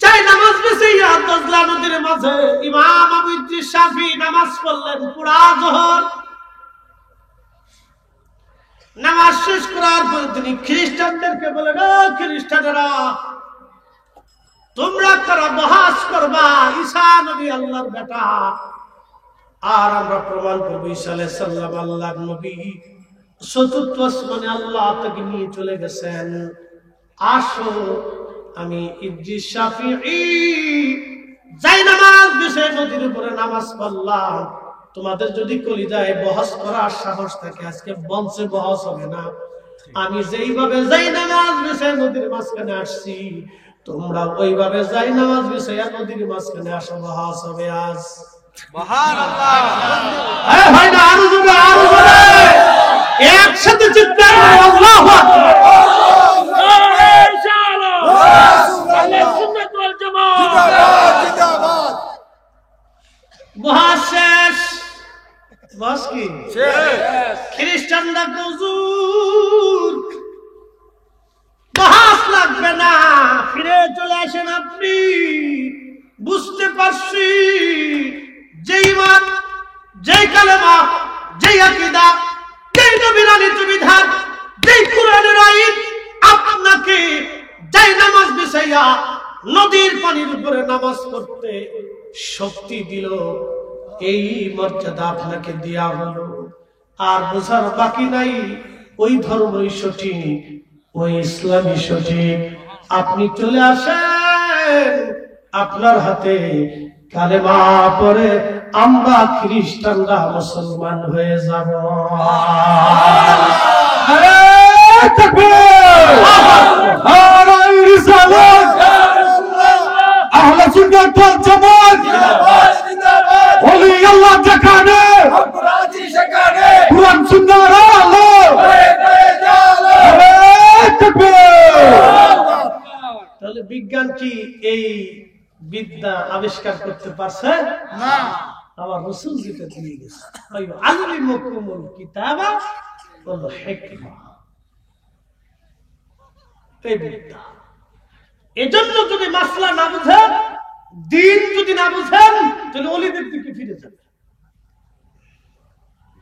যাই নামাজ বিছাইয়া দজলা নদীর মাঝে ইমাম আবু ইদ্রিস শাফি নামাজ পড়লেন পুরা জোহর। নামাজ শেষ করার পর তিনি খ্রিস্টানদেরকে বলেন, ও খ্রিস্টানেরা, তোমরা কারা বহাস করবা ঈসা নবী আল্লাহর বেটা, আর আমরা প্রমাণ করবো ঈসা আলাইহিস সালাম আল্লাহর নবী, চতুর্থ আসমানে আল্লাহ তাকে নিয়ে চলে গেছেন। আসো আমি ইদ্রিস শাফিঈ যাই নামাজ বিছাই নদীর উপরে নামাজ পড়লাম। তোমাদের যদি কলিজায় বহস করার সাহস থাকে, আজকে বংশে বহস হবে না। আমি যেইভাবে যাই নামাজ বিছাই নদীর মাঝখানে আসছি, তোমরা ওইভাবে যাই নামাজ বিছাইয়া নদীর মাঝখানে আসো, বহস হবে আজ। সুবহানাল্লাহ। এই ভাই না আরো জোরে, আরো জোরে একসাথে চিৎকার করে আল্লাহু আকবার। ইনশাআল্লাহ আহলে সুন্নাত ওয়াল জামাত জিন্দাবাদ জিন্দাবাদ। বহস শেষ। বহস কি শেষ? খ্রিস্টানরা হুজুর বহস লাগবে না, ফিরে চলে আসেন আপনি। বুঝতে পারছি যে ঈমান, যেই কালেমা, যেই আকীদা, যেই নবীর আনিত বিধান, যেই কুরআনের আইন আপনাকে যাই নামাজ বিছাইয়া নদীর পানির উপরে নামাজ পড়তে শক্তি দিল, এই মর্যাদা আপনাকে দেয়া হলো। আর বোঝার বাকি নাই, ওই ধর্মই সঠিক, ওই ইসলামই সঠিক। আপনি চলে আসেন, আপনার হাতে কালেমা পড়ে আমরা খ্রিস্টানরা মুসলমান হয়ে যাব। আহলে সুন্নাত ওয়াল জামাত জিন্দাবাদ। ওলি আল্লাহ যেখানে, অপরাধী সেখানে, কুরআন সুন্নাহর আলো হয়ে জ্বালো। তাহলে বিজ্ঞান কি এই বিদ্যা আবিষ্কার করতে পারছে না? আমার রাসূল যেটা দিয়ে গেছে, আল্লিমুকুমুল কিতাবা ওয়াল হিকমা, এই বিদ্যা। এজন্য যদি মাসলা না বুঝেন, দিন যদি না বুঝেন, তাহলে ওলিদের দিকে ফিরে যাবে।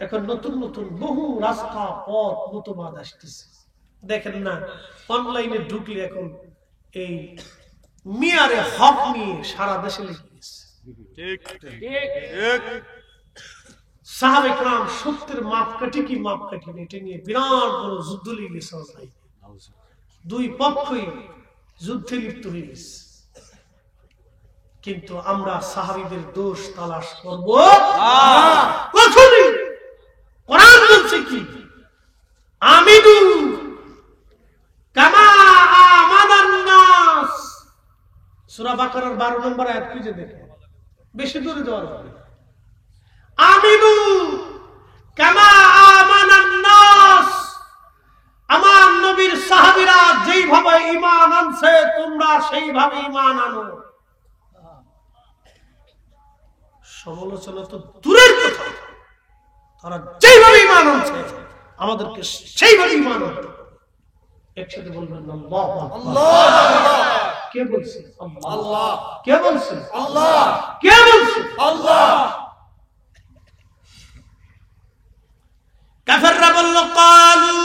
এখন নতুন নতুন বহু রাস্তা, পথ, মতবাদ আসতেছে। দেখেন না, অনলাইনে ঢুকলে এখন এই মিয়ারে হক নিয়ে সারা দেশে লিখে গেছে। ঠিক ঠিক। সাহাবে کرام সত্যের মাপকাঠি কি মাপকাঠি এটা নিয়ে বিরাট বড় যুদ্ধ লেগে গেছে। দুই পক্ষই যুদ্ধে লিপ্ত হয়ে গেছে। কিন্তু আমরা সাহাবীদের দোষ তালাশ করব কখনই। কোরআন বলছে কি, আমিনু কামা আমানান নাস, সূরা বাকারার 12 নম্বর আয়াত খুঁজে দেখেন, বেশি দূরে যাওয়ার হবে। আমিনু কামা আমানান নাস, আমার নবীর সাহাবীরা যেইভাবে ঈমান আনছে তোমরা সেইভাবে ঈমান আনো। সমালোচনা তো দূরের কথা, তারা যেইভাবে ঈমান আনছে আমাদেরকে সেইভাবে ঈমান আনতে। একসাথে বলবেন আল্লাহু আকবার। কে বলছে? আল্লাহ। কে বলছে? আল্লাহ। কে বলছে? আল্লাহ। কাফেররা বলল, ক্বালু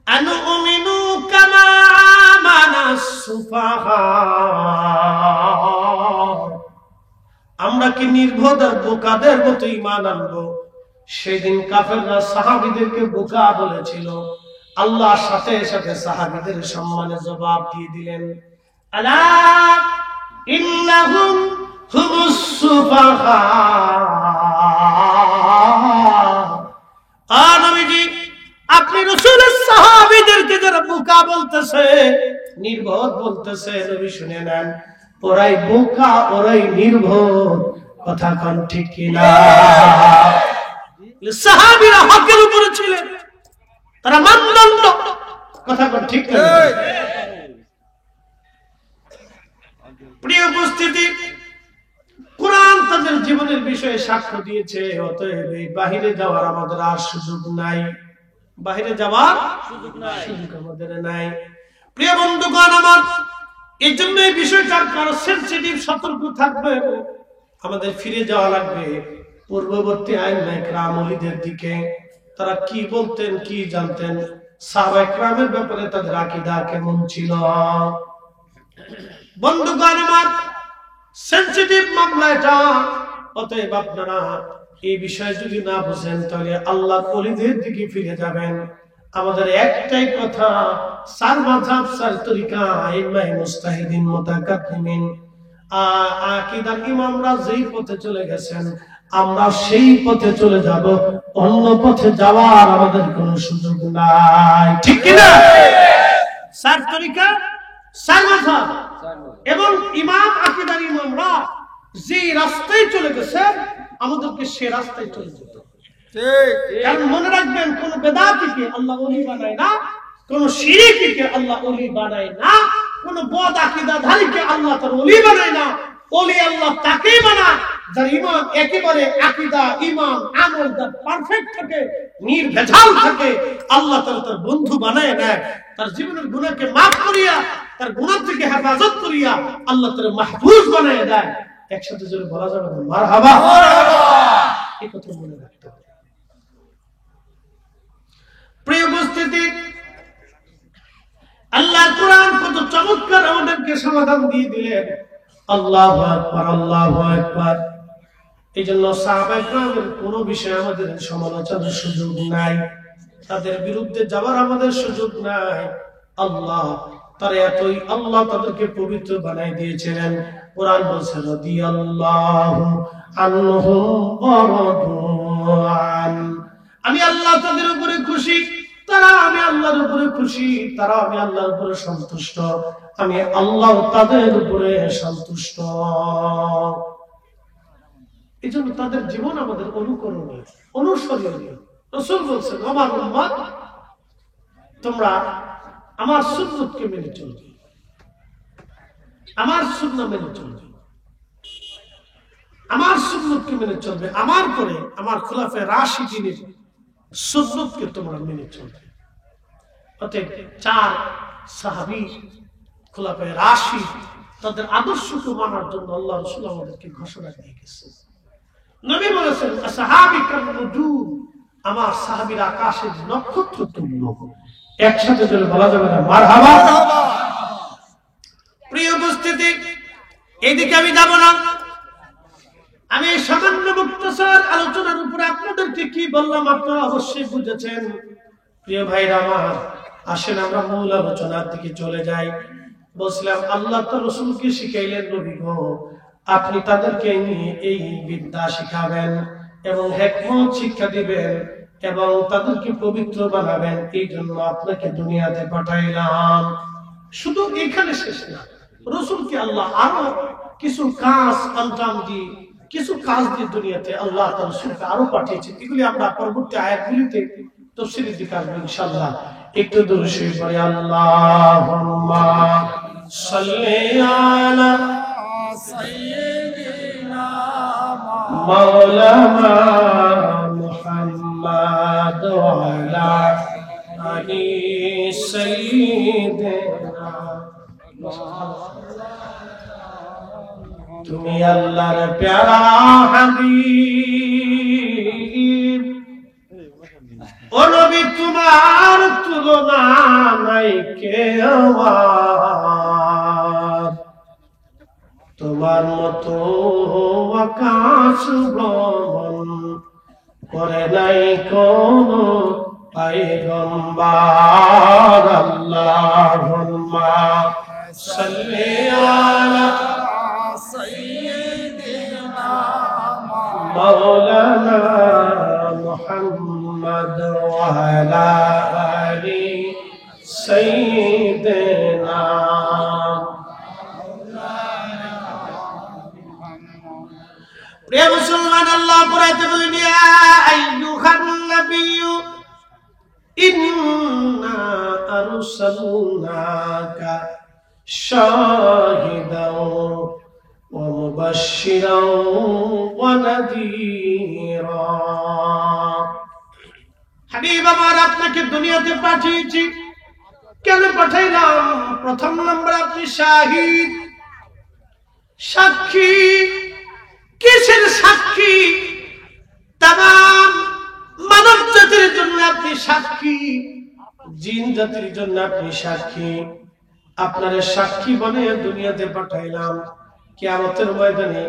আনুমিনু কামা আমানাস সুফাহা, আমরা কি নির্বোধ আর বোকাদের মতো ঈমান আনবো? সেদিন কাফেররা সাহাবীদেরকে বোকা বলেছিল, আল্লাহ সাথে সাথে সাহাবীদের সম্মানে জবাব দিয়ে দিলেন, আলা ইন্নাহুম হুমুস সুফাহা। নবীজি, আপনি রাসূলের সাহাবীদেরকে যারা বোকা বলতেছে, নির্বোধ বলতেছে, নবী শুনে নেন, ওরাই বোকা, ওরাই নির্বোধ। কথা কোন ঠিক কিনা? সাহাবীরা হকের উপরে ছিলেন, তারা মানদণ্ড। কথা কোন ঠিক কিনা? প্রিয় উপস্থিতি, কোরআন তাদের জীবনের বিষয়ে সাক্ষ্য দিয়েছে। অতএব এই বাহিরে যাওয়ার আমাদের আর সুযোগ নাই, বাহিরে যাওয়ার সুযোগ আমাদের নাই। প্রিয় বন্ধুগণ আমার, এই জন্য এই বিষয়টা কারো সেনসিটিভ, সতর্ক থাকবে। আমাদের ফিরে যাওয়া লাগবে পূর্ববর্তী আইম্মায়ে কেরাম ওলিদের দিকে। তারা কি বলতেন, কি জানতেন, সাহাবায়ে কেরামের ব্যাপারে তাদের আকীদা কেমন ছিল। বন্ধুগণ আমার, সেনসিটিভ মামলা এটা। অতএব আপনারা এই বিষয় যদি না বুঝেন তাহলে আল্লাহর ওলিদের দিকে ফিরে যাবেন। আমাদের একটাই কথা, সার মাযহাব, সার তরিকা, আইম্মায়ে মুজতাহিদিন, মুতাকাদ্দিমিন, আকীদার ইমামরা যেই পথে চলে গেছেন আমরা সেই পথে চলে যাব। অন্য পথে যাওয়ার আমাদের কোনো সুযোগ নাই, ঠিক কি না? সার তরিকা, সার মাযহাব এবং ইমাম, আকীদার ইমামরা যে রাস্তায় চলে গেছে আমাদেরকে সে রাস্তায় চলে যেতে হবে। কারণ মনে রাখবেন, কোন বেদাতীকে আল্লাহ ওলি বানায় না, কোন শিরকীকে আল্লাহ ওলি বানায় না, কোন বদ আকীদাধারীকে আল্লাহ তার ওলি বানায় না। ওলি আল্লাহ তাকেই বানায় যার ঈমান একেবারে, আকীদা, ঈমান, আমল যার পারফেক্ট থাকে, নির্ভেজাল থাকে। আল্লাহ তার বন্ধু বানায় নেয়, তার জীবনের গুনাহকে মাফ করিয়া, তার গুনাহ থেকে হেফাজত করিয়া আল্লাহ তার মাহফুজ বানায় দেয়। একসাথে জোরে বলা যাবে না মারহাবা? এই কথা মনে রাখতে হবে। প্রিয় উপস্থিতি, আল্লাহ কোরআন কত চমৎকার আমাদেরকে সমাধান দিয়ে দিলেন। আল্লাহু আকবার, আল্লাহু আকবার। এই জন্য সাহাবায়ে কেরামের কোন বিষয়ে আমাদের সমালোচনার সুযোগ নাই, তাদের বিরুদ্ধে যাওয়ার আমাদের সুযোগ নাই। আল্লাহ তারা এতই, আল্লাহ তাদেরকে পবিত্র বানাই দিয়েছিলেন। কোরআন বলছে রাদিয়াল্লাহু আনহুম ওয়া রাদু আন। আমি আল্লাহ তাদের উপরে খুশি, তারা আমি আল্লাহর উপরে খুশি, তারা আমি আল্লাহর উপরে সন্তুষ্ট, আমি আল্লাহ তাদের উপরে সন্তুষ্ট। এই জন্য তাদের জীবন আমাদের অনুকরণীয়, অনুসরণীয়। রাসূল বলছেন, আমার উম্মত তোমরা আমার সুন্নতকে মেনে চলবে, আমার সুন্নাহ মেনে চলবে, আমার সুন্নতকে মেনে চলবে, আমার পরে আমার খুলাফায়ে রাশিদিনের সুন্নতকে তোমরা মেনে চলবে। অতএব চার সাহাবী খুলাফায়ে রাশিদ, তাদের আদর্শকে মানার জন্য আল্লাহ রাসূল আমাদেরকে ঘোষণা দিয়ে গেছেন। নবী বলেছেন, আসহাবী কান নুজুম, আমার সাহাবীরা আকাশের নক্ষত্র তুল্য। একসাথে চলে বলা যাবে না মারহাবা? প্রিয় উপস্থিতি, এইদিকে আমি যাব না। আমি সামান্য মুক্তসর আলোচনার উপরে আপনাদেরকে কি বললাম আপনারা অবশ্যই বুঝেছেন। প্রিয় ভাইরা আমার, আসেন আমরা মূল আলোচনার দিকে চলে যাই। বলছিলাম আল্লাহ তার রাসূলকে শিখাইলেন, নবী গো আপনি তাদেরকে এই বিদ্যা শিখাবেন এবং হিকমত শিক্ষা দিবেন এবং তাদেরকে পবিত্র বানাবেন। এই জন্য আপনাকে দুনিয়াতে পাঠাইলাম। শুধু এখানে শেষ না, রাসূলকে আল্লাহ আরো কিছু কাজ আঞ্জাম দিয়ে, কিছু কাজ দিয়ে দুনিয়াতে আল্লাহ তার রাসূলকে আরো পাঠিয়েছেন। এগুলি আমরা পরবর্তী আয়াতগুলিতে তাফসীরের দিকে আসবো ইনশাআল্লাহ। একটু দূরে শুয়ে পড়ে আল্লাহুম্মা সাল্লি আলা সাইয়্যিদিনা মাওলানা মুহাম্মাদ ওয়া আলা আলি সাইয়্যিদিনা। তুমি আল্লাহর প্যারা হাবিব, ও নবী তোমার তুলনা নাই কেউ, তোমার মতো আকাশ ভ্রমণ করে নাই কোন পয়গম্বর। আল্লাহুম্মা সাল্লি আলা সাইয়্যিদিনা মাওলানা মুহাম্মদ ওয়া আলা আলি সাইয়্যিদিনা। প্রিয় মুসলমান, আল্লাহ পড়াইতে বলেন, ইয়া আইয়ুহান নাবিয়্যু ইন্না আরসালনাকা শাহিদাও ওয়া মুবাশশিরাও ওয়া নাযীরা। হাবিব আমার, আপনাকে দুনিয়াতে পাঠিয়েছি কেন পাঠাইলাম? প্রথম নম্বর আপনি শাহিদ, সাক্ষী। কিসের সাক্ষী? তামাম মানব জাতির জন্য আপনি সাক্ষী, জিন জাতির জন্য আপনি সাক্ষী। আপনার সাক্ষী বানিয়ে দুনিয়াতে পাঠাইলাম। কিয়ামতের ময়দানে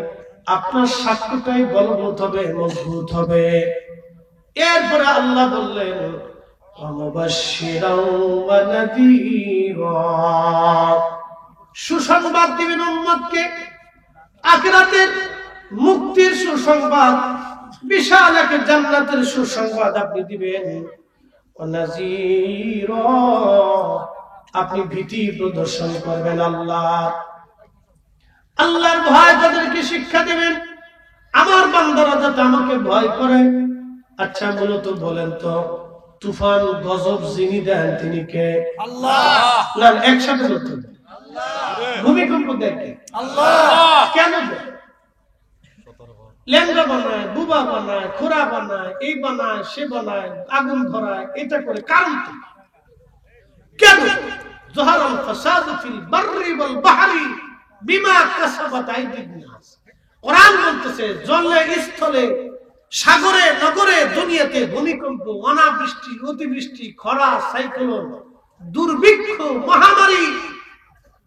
আপনার সাক্ষ্যটাই বলবৎ হবে, মজবুত হবে। এরপরে আল্লাহ বললেন সুসংবাদ দিবেন উম্মতকে, আখিরাতের মুক্তির সুসংবাদ, বিশাল এক জান্নাতের সুসংবাদ আপনি দিবেন। আপনি ভীতি প্রদর্শন করবেন। আল্লাহর ভয় তাদেরকে শিক্ষা দেবেন। আমার বান্দারা যাতে আমাকে ভয় করে। আচ্ছা মূলত বলেন তো, তুফান গজব যিনি দেন তিনি কে? আল্লাহ। না একসাথে বলতে হবে। ভূমিকম্প দেয় কে? আল্লাহ। কেন দেয়? ল্যাংড়া বানায়, বুবা বানায়, খোরা বানায়, এই বানায়, সে বানায়, আগুন ধরায়, এটা করে কারণ কি? কেন? যুহারাল ফাসাদু ফিল বাররি ওয়াল বাহরি বিমা কাসাবাত আইদিন নাস। কোরআন বলতেছে জলে, স্থলে, সাগরে, নগরে, দুনিয়াতে ভূমিকম্প, অনাবৃষ্টি, অতিবৃষ্টি, খরা, সাইক্লোন, দুর্ভিক্ষ, মহামারী,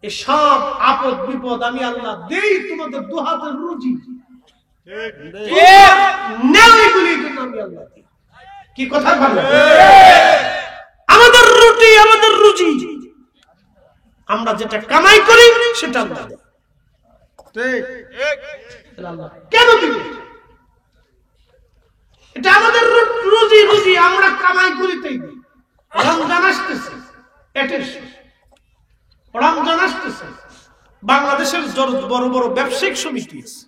এসব আপদ বিপদ আমি আল্লাহ দেই তোমাদের দু হাতের রুজি। কি কথা বলে? আমাদের রুটি, আমাদের রুজি, আমরা যেটা কামাই করি সেটা আল্লাহ দেয়। কেন দিবে? এটা আমাদের রুজি, রুজি আমরা কামাই করিতেই দিই। রমজান আসতেছে, রমজান আসতেছে, বাংলাদেশের বড় বড় ব্যবসায়িক সমিতি আছে,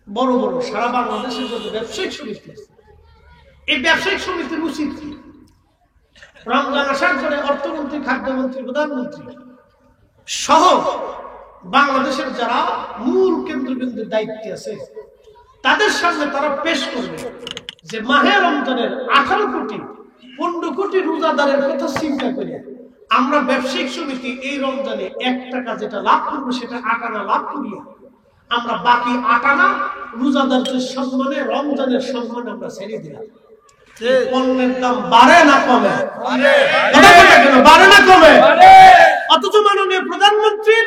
বড় বড় সারা বাংলাদেশের যত ব্যবসায়িক সমিতি আছে, এই ব্যবসায়িক সমিতির উচিত কি? রমজান আসার পরে অর্থমন্ত্রী, খাদ্যমন্ত্রী, প্রধানমন্ত্রী সহ বাংলাদেশের যারা মূল কেন্দ্রবিন্দুর দায়িত্বে আছে তাদের সামনে তারা পেশ করবে যে মাহে রমজানের 18 কোটি 15 কোটি রোজাদারের কথা চিন্তা করে আমরা ব্যবসায়িক সমিতি এই রমজানে 1 টাকা যেটা লাভ করবো সেটা 8 আনা লাভ করিয়া আমরা বাকি 8 আনা রোজাদারদের সম্মানে, রমজানের সম্মানে আমরা ছেড়ে দিলাম। পণ্যের দাম বাড়ে না কমে? বাড়ে না কমে? অথচ মাননীয় প্রধানমন্ত্রী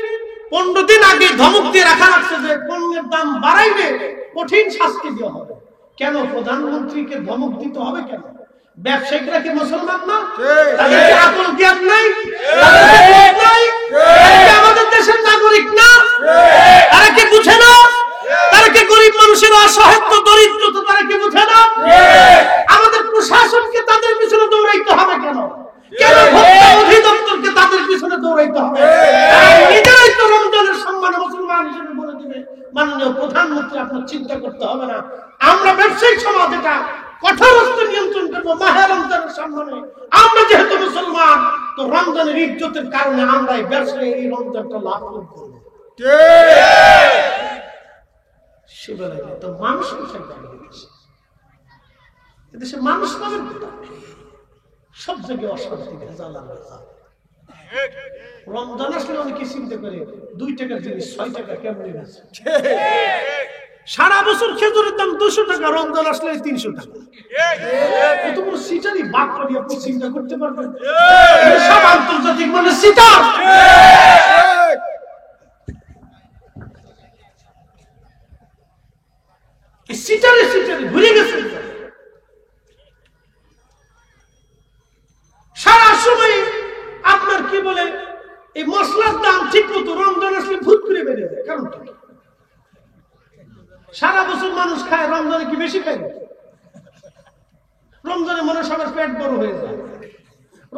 15 দিন আগে ধমক দিয়ে রাখা লাগছে যে পণ্যের দাম বাড়াইলে কঠিন শাস্তি দেওয়া হবে। কেন প্রধানমন্ত্রীকে ধমক দিতে হবে? কেন? ব্যবসায়িকরা কি মুসলমান না? তাদের কি আকল জ্ঞান নাই? আমাদের দেশের নাগরিক না? তারা কি বুঝে না? তারা কি গরিব মানুষের অসহায়ত্ব, দরিদ্রতা তারা কি বুঝে না? আমাদের প্রশাসনকে তাদের পিছনে দৌড়াইতে হবে কেন? কেন ভোক্তা অধিদপ্তরকে তাদের পিছনে দৌড়াইতে হবে? নিজেরাই তো রমজানের সম্মানে মুসলমান হিসেবে বলে দিবে মাননীয় প্রধানমন্ত্রী আপনার চিন্তা করতে হবে না। আমরা ব্যবসায়িক সমাজ এটা কঠোর হস্তে নিয়ন্ত্রণ করবো মাহে রমজানের সম্মানে। আমরা যেহেতু মুসলমান তো রমজানের ইজ্জতের কারণে আমরা এই ব্যবসায় এই রমজানটা লাভ করবো। তো মানুষ এদেশে মানুষ পাবেন সব জায়গায় অশান্তি, রমজান আসলে অনেকে চিন্তা করে 2 টাকার জিনিস 6 টাকা কেমন আছে। সারা বছর খেজুরের দাম 200 টাকা, রমজান আসলে 300 টাকা। এত বড় সিটারি বাদ করে আপনি চিন্তা করতে পারবেন? সব আন্তর্জাতিক মানে সিটার। সিটারে সিটারে ঘুরে গেছে। সারা সময় আপনার কি বলে এই মশলার দাম ঠিক মতো রমজান আসলে ভূত করে বেড়ে যায়। কারণ সারা বছর মানুষ খায়, রমজানে কি বেশি খায়? রমজানে মনে সবার পেট বড় হয়ে যায়।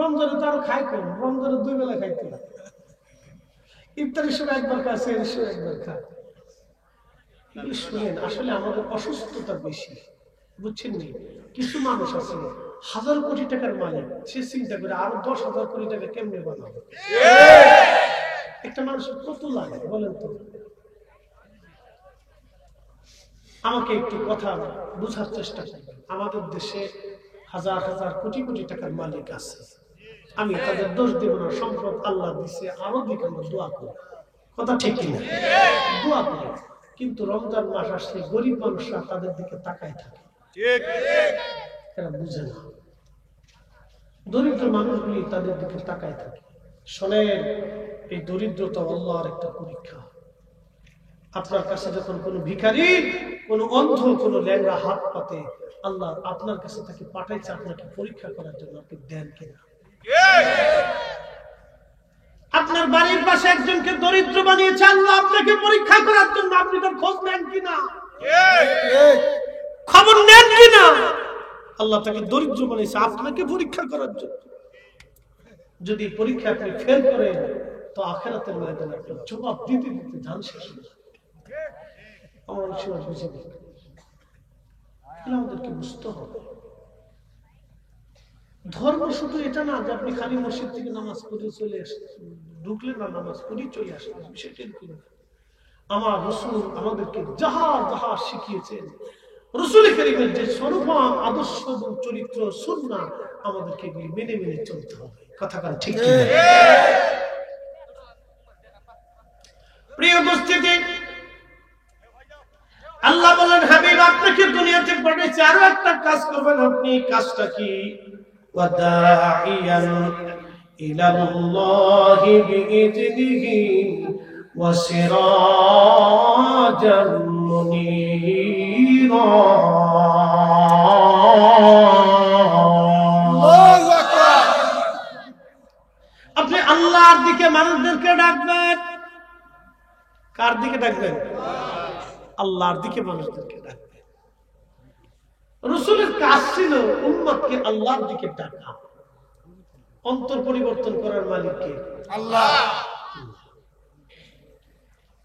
রমজানে তো আরো খায় কম, রমজানে 2 বেলা খাইতে হয়। ইফতারের সময় একবার খায়, সেহরির সময় একবার খায়। শুনেন, আসলে আমাদের অসুস্থতা বেশি, বুঝছেন নি? কিছু মানুষ আছে 1000 কোটি টাকার মালিক, সে চিন্তা করে আরো 10,000 কোটি টাকা কেমনে বানাবে। একটা মানুষের কত লাগে বলেন তো? আমাকে একটু কথা বুঝার চেষ্টা করবেন। আমাদের দেশে 1000 কোটি কোটি টাকার মালিক আছে, আমি তাদের দোষ দেব না, সম্পদ আল্লাহ দিছে, আরো দিকে আমরা দোয়া করি, কথা ঠিক কিনা? দোয়া করি, কিন্তু রমজান মাস আসলে গরিব মানুষরা তাদের দিকে তাকায় থাকে, এরা বুঝে না। দরিদ্র মানুষগুলি তাদের দিকে তাকায় থাকে। শোনেন, এই দরিদ্রতা আল্লাহর একটা পরীক্ষা। আপনার কাছে যখন কোনো ভিখারি, কোনো অন্ধ, কোনো ল্যাংড়া হাত পাতে, আল্লাহ আপনার কাছে তাকে পাঠাইছে আপনাকে পরীক্ষা করার জন্য, আপনি দেন কিনা? আপনার বাড়ির পাশে একজনকে দরিদ্র বানিয়েছে আল্লাহ আপনাকে পরীক্ষা করার জন্য, আপনি তার খোঁজ নেন কিনা, খবর নেন কিনা? আল্লাহ তাকে দরিদ্র বানিয়েছে আপনাকে পরীক্ষা করার জন্য। যদি পরীক্ষা আপনি ফেল করেন তো আখিরাতের ময়দানে আপনি জবাব দিতে দিতে জান শেষ হয়ে যাবে। আমরা অনেক সময় বুঝি না, আমাদেরকে বুঝতে হবে। ধর্ম শুধু এটা না যে আপনি খালি মসজিদ থেকে নামাজ পড়ে চলে আসছেন, ঢুকলেন না নামাজ পড়ে চলে আসলেন, বিষয়টা এরকম না। আমার রাসূল আমাদেরকে যাহা যাহা শিখিয়েছেন, রাসূল কারীমের যে স্বরূপম আদর্শ এবং চরিত্র সুন্নাহ, আমাদেরকে এগুলি মেনে মেনে চলতে হবে, কথা কান ঠিক কি? প্রিয় উপস্থিতি, আল্লাহ বলেন হাবিব আপনাকে দুনিয়াতে পাঠিয়েছে, আরো একটা কাজ করবেন আপনি। কাজটা কি? ওয়াদাইয়ান ইলাল্লাহি বিইذনিহি ওয়া সিরাজাম মুনীরা। আল্লাহু আকবার। আপনি আল্লাহর দিকে মানুষদেরকে ডাকবেন। কার দিকে ডাকবেন? আল্লাহর দিকে মানুষদেরকে ডাকবে। রাসূলের কাজ ছিল উম্মতকে আল্লাহর দিকে ডাকা। অন্তর পরিবর্তন করার মালিক কে? আল্লাহ।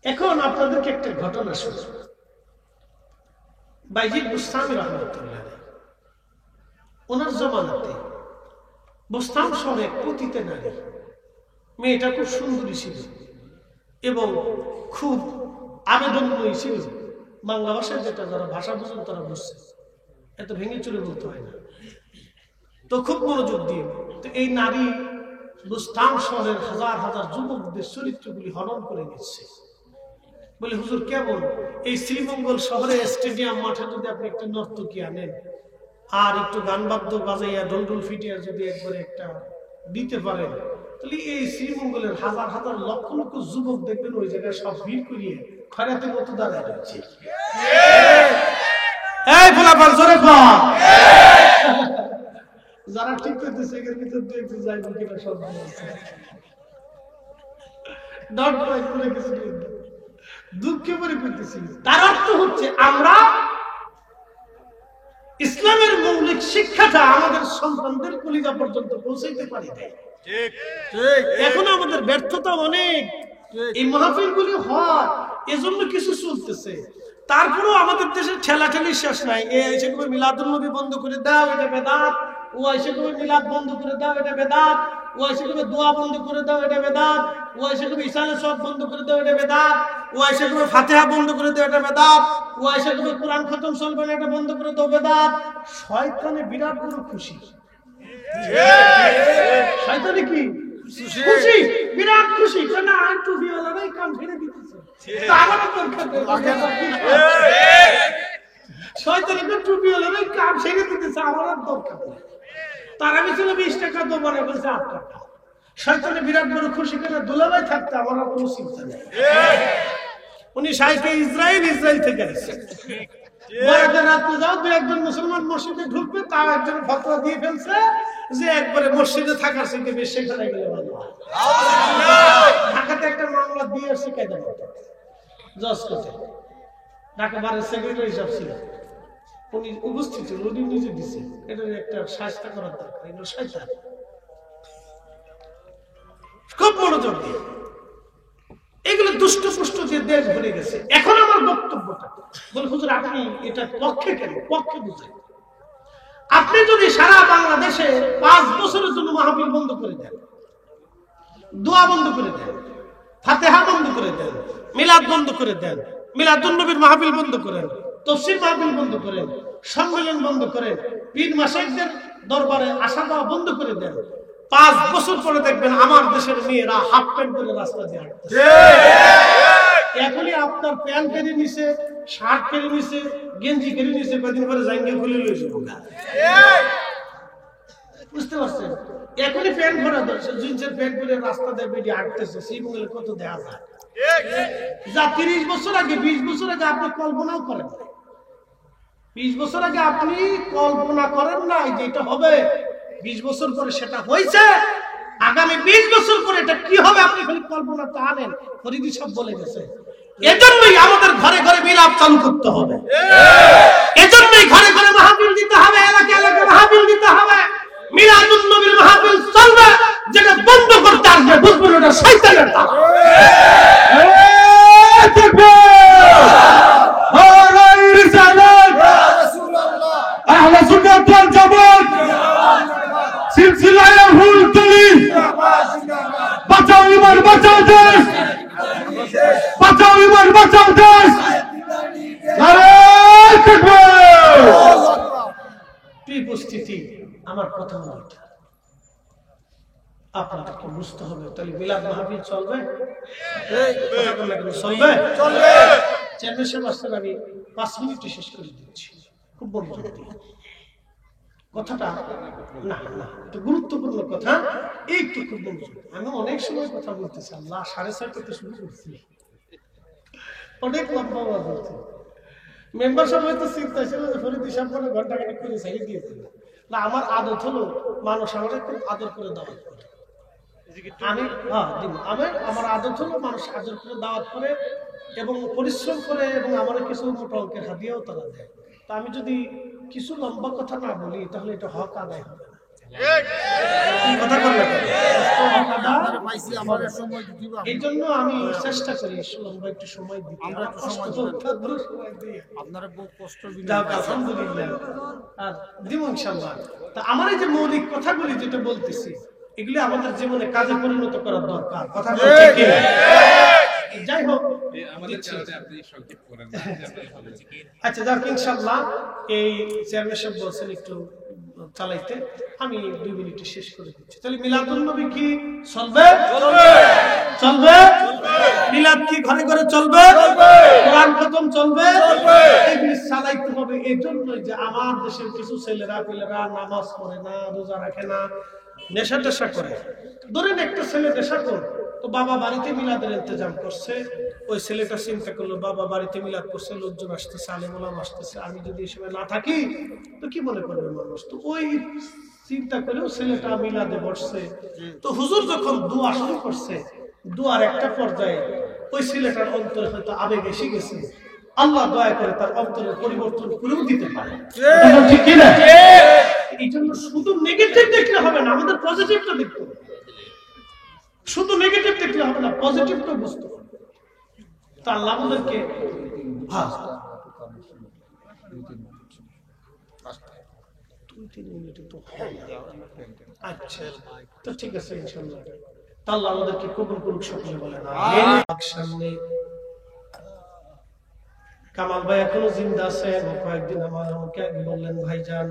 এখন আপনাদেরকে একটা ঘটনা শোনাব। বাইজিদ বুস্তামি রাহমাতুল্লাহ আলাইহি, ওনার জমানাতে বুস্তাম শহরে পতিতা নারী, মেয়েটা খুব সুন্দরী ছিল এবং খুব আবেদনময়ী ছিল। বাংলা ভাষায় যেটা যারা ভাষা বুঝেন তারা বুঝছে, এত ভেঙে চলে বলতে হয় না। তো খুব মনোযোগ দিয়ে, তো এই নারী বুস্তাম শহরের হাজার হাজার যুবকদের চরিত্রগুলি হরণ করে নিচ্ছে। বলে হুজুর কেমন, এই শ্রীমঙ্গল শহরে স্টেডিয়াম মাঠে যদি আপনি একটা নর্তকী আনেন আর একটু গান বাদ্য বাজাইয়া ঢোল ফিটিয়া যদি একবারে একটা দিতে পারেন, তাহলে এই শ্রীমঙ্গলের হাজার হাজার লক্ষ লক্ষ যুবক দেখবেন ওই জায়গায় সব ভিড় করিয়ে খয়রাতের মতো দাঁড়ায় রয়েছে। এই ফলাফল জোরে পড়। যারা ঠিক করতেছে এর ভিতর দিয়ে একটু যাই কিনা সব ডট করে কিছু দুঃখে পরে করতেছি। তার অর্থ হচ্ছে আমরা ইসলামের মৌলিক শিক্ষাটা আমাদের সন্তানদের কলিজা পর্যন্ত পৌঁছাইতে পারি নাই। এখন আমাদের ব্যর্থতা অনেক। এই মাহফিলগুলি হয় এজন্য কিছু চলতেছে, তারপরেও আমাদের দেশে ঠেলাঠেলি শেষ নাই। এ এসে কবে মিলাদুন নবী বন্ধ করে দাও, এটা বেদাত। ও এসে কবে মিলাদ বন্ধ করে দাও, এটা বেদাত। ও এসে কবে দোয়া বন্ধ করে দাও, এটা বেদাত। ও এসে কবে ইসালে সব বন্ধ করে দাও, এটা বেদাত। ও এসে কবে ফাতিহা বন্ধ করে দাও, এটা বেদাত। ও এসে কবে কোরআন খতম চলবে না, এটা বন্ধ করে দাও, বেদাত। শয়তানে বিরাট বড় খুশি। শয়তানে কি খুশি? বিরাট খুশি। কেন আর টুপিওয়ালারাই কাম ছেড়ে দিতেছে, আমারও দরকার নেই। শয়তানের টুপিওয়ালারাই কাম ছেড়ে দিতেছে, আমারও দরকার নেই। তারা মিছিল 20 টাকা তো মনে করছে 8 টাকা। শয়তানে বিরাট বড় খুশি। কেন দুলাভাই থাকতে আমার আর কোনো চিন্তা নেই। উনি শাইখে ইসরায়েল থেকে আসছে। রাত্রে যাও, দু একজন মুসলমান মসজিদে ঢুকবে, তাও একজন ফতোয়া দিয়ে ফেলছে যে একবারে মসজিদে থাকার থেকে বেশ সেখানে গেলে ভালো হয়। ঢাকাতে একটা মামলা দিয়ে আসছে কায়দা মতো, জজ কোর্টে। ঢাকা বারের সেক্রেটারি হিসাব ছিল, উনি উপস্থিত ছিল, উনি নিজে দিচ্ছে। এটা একটা শাস্তি করার দরকার, এগুলো শয়তান। খুব মনোযোগ দিয়ে এগুলো দুষ্ট পুষ্ট যে দেশ ভরে গেছে। এখন আমার বক্তব্যটা বলে হুজুর আপনি এটা পক্ষে কেন? পক্ষে বুঝেন, আপনি যদি সারা বাংলাদেশে 5 বছরের জন্য মাহফিল বন্ধ করে দেন, দোয়া বন্ধ করে দেন, ফাতিহা বন্ধ করে দেন, মিলাদ বন্ধ করে দেন, মিলাদুন নবীর মাহফিল বন্ধ করেন, তাফসীর মাহফিল বন্ধ করেন, সম্মেলন বন্ধ করেন, পীর মাশায়েখদের দরবারে আসা যাওয়া বন্ধ করে দেন, 5 বছর পরে দেখবেন আমার দেশের মেয়েরা হাফ প্যান্ট পরে রাস্তা দিয়ে হাঁটতেছে। এখনই আপনার প্যান্ট কেড়ে নিছে, শার্ট কেড়ে নিছে, গেঞ্জি কেড়ে নিছে, কদিন পরে জাঙ্গিয়া খুলে লইছে। বুঝতে পারছেন? এখনই প্যান্ট পরা ধরছে, জিন্সের প্যান্ট পরে রাস্তা দিয়ে বেরিয়ে হাঁটতেছে। সেই মঙ্গলে কত দেয়া যায়? যা 30 বছর আগে, 20 বছর আগে আপনি কল্পনাও করেন না। 20 বছর আগে আপনি কল্পনা করেন না যে এটা হবে। 20 বছর পরে সেটা হয়েছে। আগামী 20 বছর পরে এটা কি হবে আপনি খালি কল্পনাটা আনেন। ফরিদি সব বলে গেছে। এজন্যই আমাদের ঘরে ঘরে মিলাদ চালু করতে হবে। এজন্যই ঘরে ঘরে মাহফিল দিতে হবে, এলাকায় এলাকায় মাহফিল দিতে হবে। মিলাদুন নবীর মাহফিল চলবে। যেটা বন্ধ করতে আসবে বুঝবেন ওটা শয়তানের কাজ। আহলে সুন্নাত ওয়াল জামাত সিলসিলায়ে হুলতুলি বাঁচাও ইমান, বাঁচাও দেশ, বাঁচাও ইমান, বাঁচাও দেশ। নারে তাকবীর। প্রিয় উপস্থিতি, আমার কথা হলো আপনাদেরকে বুঝতে হবে। তাহলে মিলাদ মাহফিল চলবে, চলবে, চলবে। চেয়ারম্যান সাহেব আসছেন, আমি 5 মিনিটে শেষ করে দিচ্ছি। খুব মনোযোগ দিয়ে কথাটা, না না এটা গুরুত্বপূর্ণ কথা, একটু খুব মনোযোগ। আমি অনেক সময় কথা বলতেছি, আল্লাহ 6:30 শুরু করছি, অনেক লম্বা বলছি। মেম্বার সাহেব হয়তো চিন্তা ছিল যে ফরিদি সাহেব মনে ঘন্টা খানিক করে ছেড়ে দিয়েছে। না, আমার আদত হলো মানুষ আমাকে খুব আদর করে দাওয়াত করে। আমার আদত হলো মানুষ আদর করে দাওয়াত করে এবং পরিশ্রম করে, এবং আমার কিছু মোটা অঙ্কের হাদিয়াও তারা দেয়। তা আমি যদি কিছু লম্বা কথা না বলি তাহলে এটা হক আদায় হবে না। এই জন্য আমি চেষ্টা করি লম্বা একটু সময় দিতে। আর দিব ইনশাআল্লাহ। তা আমার এই যে মৌলিক কথাগুলি যেটা বলতেছি, এগুলি আমাদের জীবনে কাজে পরিণত করার দরকার। কথা বলতে কি? যাই হোক, আচ্ছা যাক, ইনশাআল্লাহ এই চেয়ারম্যান সাহেব বলছেন একটু চালাইতে, আমি 2 মিনিটে শেষ করে দিচ্ছি। তাহলে মিলাদুন নবী কি চলবে? চলবে, চলবে। মিলাদ কি ঘরে ঘরে চলবে? চলবে। কোরআন খতম চলবে? চলবে। এগুলি চালাইতে হবে। এই জন্যই যে আমার দেশের কিছু ছেলেরা পেলেরা নামাজ পড়ে না, রোজা রাখে না, নেশা টেশা করে। ধরেন একটা ছেলে নেশা করে, তো বাবা বাড়িতে মিলাদের ইন্তজাম করছে। ওই ছেলেটা চিন্তা করলো বাবা বাড়িতে মিলাদ করছে, লোকজন আসতেছে, আলেম ওলামা আসতেছে, আমি যদি এই সময় না থাকি তো কি মনে করবে মানুষ। তো ওই চিন্তা করেও ছেলেটা মিলাদে বসছে। তো হুজুর যখন দোয়া শুরু করছে, দোয়ার একটা পর্যায়ে ওই ছেলেটার অন্তরে হয়তো আবেগ এসে গেছে। আল্লাহ দয়া করে তার অন্তরের পরিবর্তন করেও দিতে পারে। ঠিক কি না? এই জন্য শুধু নেগেটিভ দেখলে হবে না, আমাদের পজিটিভটা দেখতে হবে। শুধু নেগেটিভ দেখলে হবে না, পজিটিভটা বুঝতে হবে। তা আল্লাহ আমাদেরকে আচ্ছা তো ঠিক আছে ইনশাআল্লাহ। তা আল্লাহ আমাদেরকে কবুল করুক, সকলে বলেন আমিন। কামাল ভাই এখনো জিন্দা আছেন। কয়েকদিন আমাকে বললেন, ভাইজান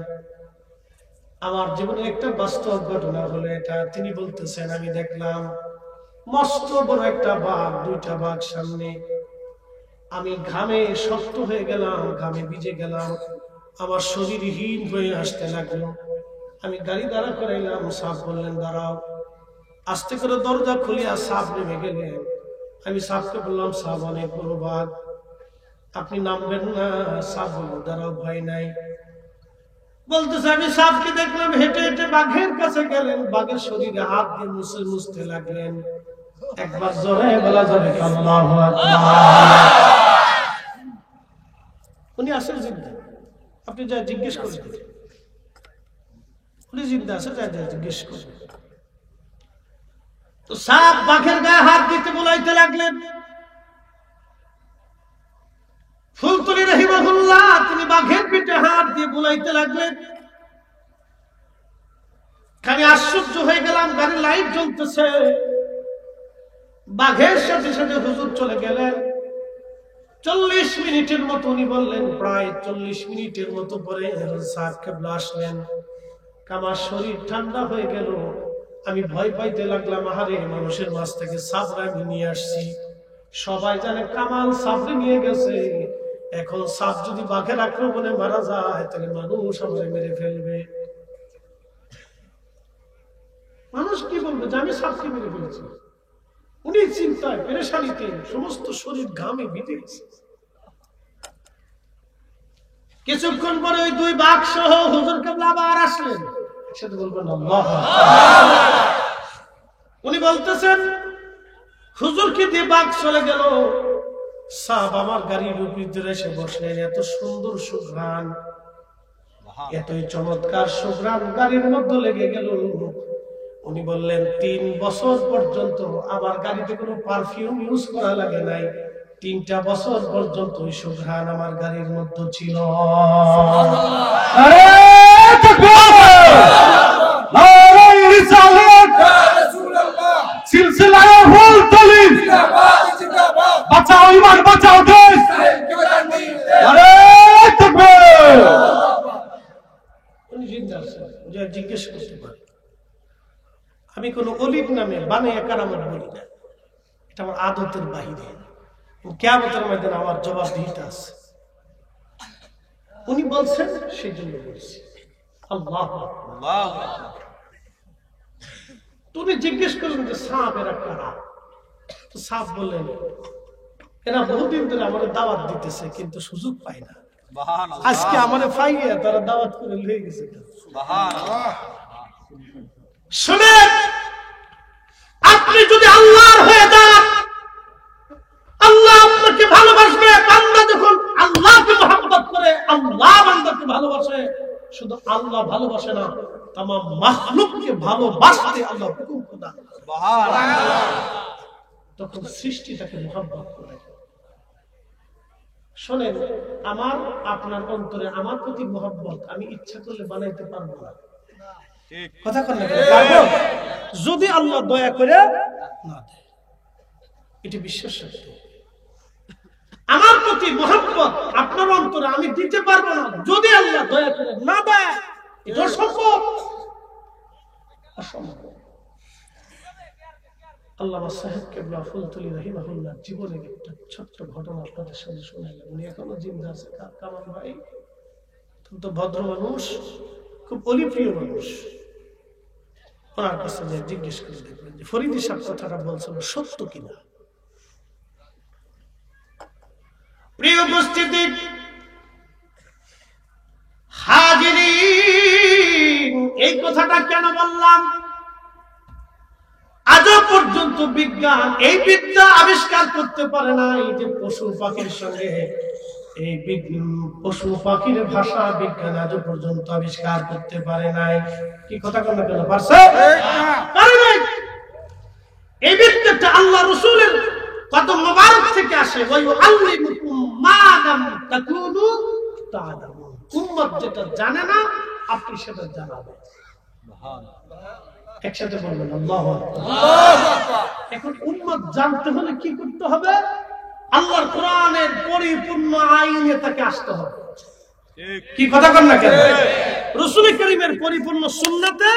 আমার জীবনে একটা বাস্তব ঘটনা হলো এটা। তিনি বলতেছেন, আমি দেখলাম মস্ত বড় একটা বাঘ, 2টা বাঘ সামনে। আমি ঘামে শক্ত হয়ে গেলাম, ঘামে ভিজে গেলাম, আমার শরীরহীন হয়ে আসতে লাগলো। আমি গাড়ি দাঁড়া করাইলাম, সাহেব বললেন দাঁড়াও। আস্তে করে দরজা খুলিয়া সাহেব নেমে গেলেন। আমি সাহেবকে বললাম, সাহেব অনেক বড় বাঘ, আপনি নামবেন না? সাহেব বলল, দাঁড়াও, ভয় নাই। বলতেছে, আমি সাপকে দেখলাম হেঁটে হেঁটে বাঘের কাছে গেলেন, বাঘের শরীরে হাত দিয়ে মুছতে লাগলেন। একবার জোরে বলা যাবে আল্লাহু আকবার। উনি আসেন জিন্দা, আপনি যা জিজ্ঞেস করবেন, উনি জিন্দা আছে, যা জিজ্ঞেস করবেন। তো সাপ বাঘের গায়ে হাত দিতে বলাইতে লাগলেন। ফুলতলি রাহিমাহুল্লাহ তিনি বাঘের পিঠে হাত দিয়ে বুলাইতে লাগলেন। খালি আশ্চর্য হয়ে গেলাম, গাড়ির লাইট জ্বলতেছে, বাঘের সাথে সাথে হুজুর চলে গেলেন। 40 মিনিটের মতো, উনি বললেন প্রায় 40 মিনিটের মতো পরে সাহেব কেবলা আসলেন। আমার শরীর ঠান্ডা হয়ে গেল, আমি ভয় পাইতে লাগলাম, আহারে মানুষের মাছ থেকে সাপরা আমি নিয়ে আসছি, সবাই জানে কামাল সাপরে নিয়ে গেছে, এখন সাপ যদি বাঘের আক্রমণে মারা যায় তাহলে মানুষ আমাকে মেরে ফেলবে। মানুষ কি বলবে যে আমি সাপকে মেরে ফেলেছি। উনি চিন্তায় পেরেশানিতে সমস্ত শরীর ঘামে ভিজে গেছে। কিছুক্ষণ পরে ওই দুই বাঘ সহ হুজুর কেবলা আবার আসলেন। একসাথে বলবেন আল্লাহ। উনি বলতেছেন হুজুরকে দিয়ে বাঘ চলে গেল, সাপ আমার গাড়ির উপরে এসে বসলেন। এত সুন্দর সুঘ্রাণ, এতই চমৎকার সুঘ্রাণ গাড়ির মধ্যে লেগে গেল। উনি বললেন 3 বছর পর্যন্ত আমার গাড়িতে কোনো পারফিউম ইউজ করা লাগে নাই, 3টা বছর পর্যন্ত ওই সুঘ্রাণ আমার গাড়ির মধ্যে ছিল। বাঁচাও ইমান, বাঁচাও দেশ। জিজ্ঞেস করতে পারে, আমি কোন অলির নামে বানাইয়া কারামত বলি না, এটা আমার আদতের বাহিরে। কিয়ামতের ময়দানে আমার জবাবদিহিতা আছে। উনি বলছেন সেই জন্য বলছি। আল্লাহ। তুমি জিজ্ঞেস করলেন যে সাপ এরা কারা? তো সাপ বললেন এরা বহুদিন ধরে আমার দাওয়াত দিতেছে কিন্তু সুযোগ পায় না, আজকে আমার পাইয়া তারা দাওয়াত করে লয়ে গেছে। শুনেন, আপনি যদি আল্লাহর হয়ে যান, আল্লাহ আপনাকে ভালোবাসবে। বান্দা যখন আল্লাহকে মহব্বত করে, আল্লাহ বান্দাকে ভালোবাসে। শুধু আল্লাহ ভালোবাসে না, তামাম মাখলুককে ভালোবাসতে আল্লাহ হুকুম প্রদান করে। তখন সৃষ্টি তাকে মহব্বত করে। শোনেন, আমার আপনার অন্তরে আমার প্রতি মহব্বত আমি ইচ্ছা করলে বানাইতে পারবো না। কথা কন না, পারবো? যদি আল্লাহ দয়া করে না দেয়, এটি বিশ্বাস সত্য। আমার প্রতি মহব্বত আপনার অন্তরে আমি দিতে পারবো না যদি আল্লাহ দয়া করে না দেয়, এটা অসম্ভব। অসম্ভব। আল্লামা সাহেব কেবলা ফুলতলি রাহিমাহুল্লাহ জীবনের একটা ছোট্ট ঘটনা আপনাদের সাথে শোনাইলাম। উনি এখনো জিন্দা আছে। কামাল ভাই অত্যন্ত ভদ্র মানুষ, খুব অলিপ্রিয় মানুষ। ওনার কাছে জিজ্ঞেস করে দেখবেন যে ফরিদি সাহেব কথাটা বলছেন সত্য কিনা। প্রিয় উপস্থিতি, হাজিরিন, এই কথাটা কেন বললাম? আজও পর্যন্ত বিজ্ঞান এই বিদ্যা আবিষ্কার করতে পারে না এই যে পশু পাখির সঙ্গে এই পশু পাখির ভাষা বিজ্ঞান আজও পর্যন্ত আবিষ্কার করতে পারে নাই। কি কথা কেন কেন পারছে? পারে নাই। এই বিদ্যাটা আল্লাহ রাসূলের কদম মোবারক থেকে আসে। ওয়া ইউআল্লিমুকুম মা লাম তাকুনু তা'লামুন। উম্মত যেটা জানে না আপনি সেটা জানাবেন। একসাথে বলবেন আল্লাহু আকবার। এখন উম্মত জানতে হলে কি করতে হবে? আল্লাহর কোরআনের পরিপূর্ণ আইনে তাকে আসতে হবে। কি কথা কন না কেন? রাসূল কারীমের পরিপূর্ণ সুন্নাতে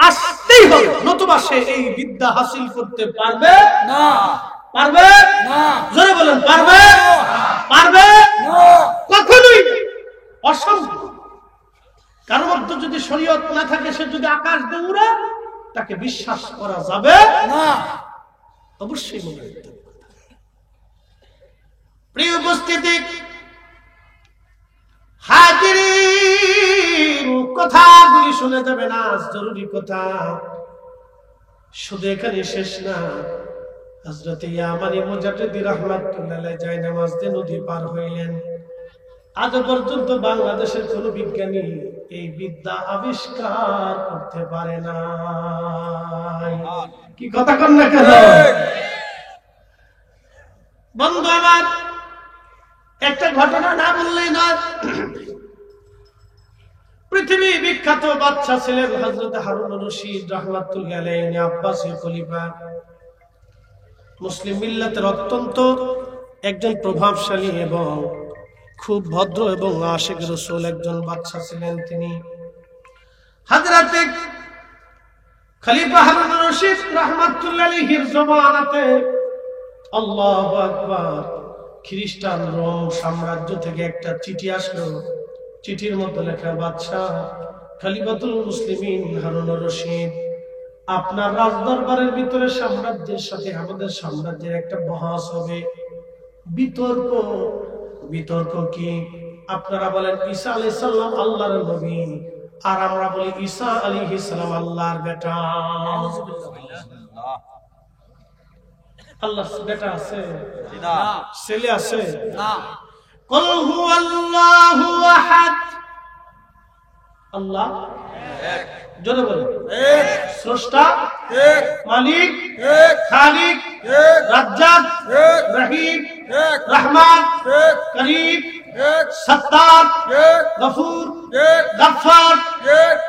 আসতেই হবে, নতুবা সে এই বিদ্যা হাসিল করতে পারবে না। পারবে না? জোরে বলেন, পারবে? পারবে না, কখনোই অসম্ভব। কারোর মধ্যে যদি শরীয়ত না থাকে, সে যদি আকাশ দিয়ে উড়ে, তাকে বিশ্বাস করা যাবে না। অবশ্যই মনে রাখতে হবে। প্রিয় উপস্থিতি, হাজিরিন, কথাগুলি শুনে যাবে না, জরুরি কথা। শুধু এখানে শেষ না। হযরত ইয়ামানি মুজাদ্দিদ রাহমাতুল্লাহ আলাইহি যায় নামাজ দিয়ে নদী পার হইলেন। আজ পর্যন্ত বাংলাদেশের কোন বিজ্ঞানী এই বিদ্যা আবিষ্কার করতে পারে না। কি কথা কন না কেন? বন্ধু আমার, একটা ঘটনা না বললেই নয়। পৃথিবী বিখ্যাত বাদশা ছিলেন হযরত হারুন রশিদ রাহমাতুল্লাহ আলাইহি, আব্বাসীয় খলিফা। মুসলিম মিল্লাতের অত্যন্ত একজন প্রভাবশালী এবং খুব ভদ্র এবং আশিক রাসূল একজন বাদশা ছিলেন। তিনি হযরত খলিফা হারুন রশিদ রাহমাতুল্লাহ আলাইহির জমানাতে আল্লাহু আকবার খ্রিস্টান রোম সাম্রাজ্য থেকে একটা চিঠি আসলো। চিঠির মধ্যে লেখা, বাদশাহ খলিফাতুল মুসলিমিন হারুন রশিদ, আপনার রাজদরবারের ভিতরে সাম্রাজ্যের সাথে আমাদের সাম্রাজ্যের একটা বহস হবে, বিতর্ক। বিতর্ক কি? আপনারা বলেন ঈসা আলাইহিস সালাম আল্লাহর নবী, আর আমরা বলি ঈসা আলাইহিস সালাম আল্লাহর বেটা। আল্লাহর বেটা আছে না? ছেলে আছে না? কুল হুয়াল্লাহু আহাদ, আল্লাহ এক। জোরে বলেন এক। স্রষ্টা এক, মালিক এক, খালিক এক, রাজ্জাক এক, রহিম এক, রহমান এক, করিম এক, সত্তার এক, গফুর এক, গফফার এক।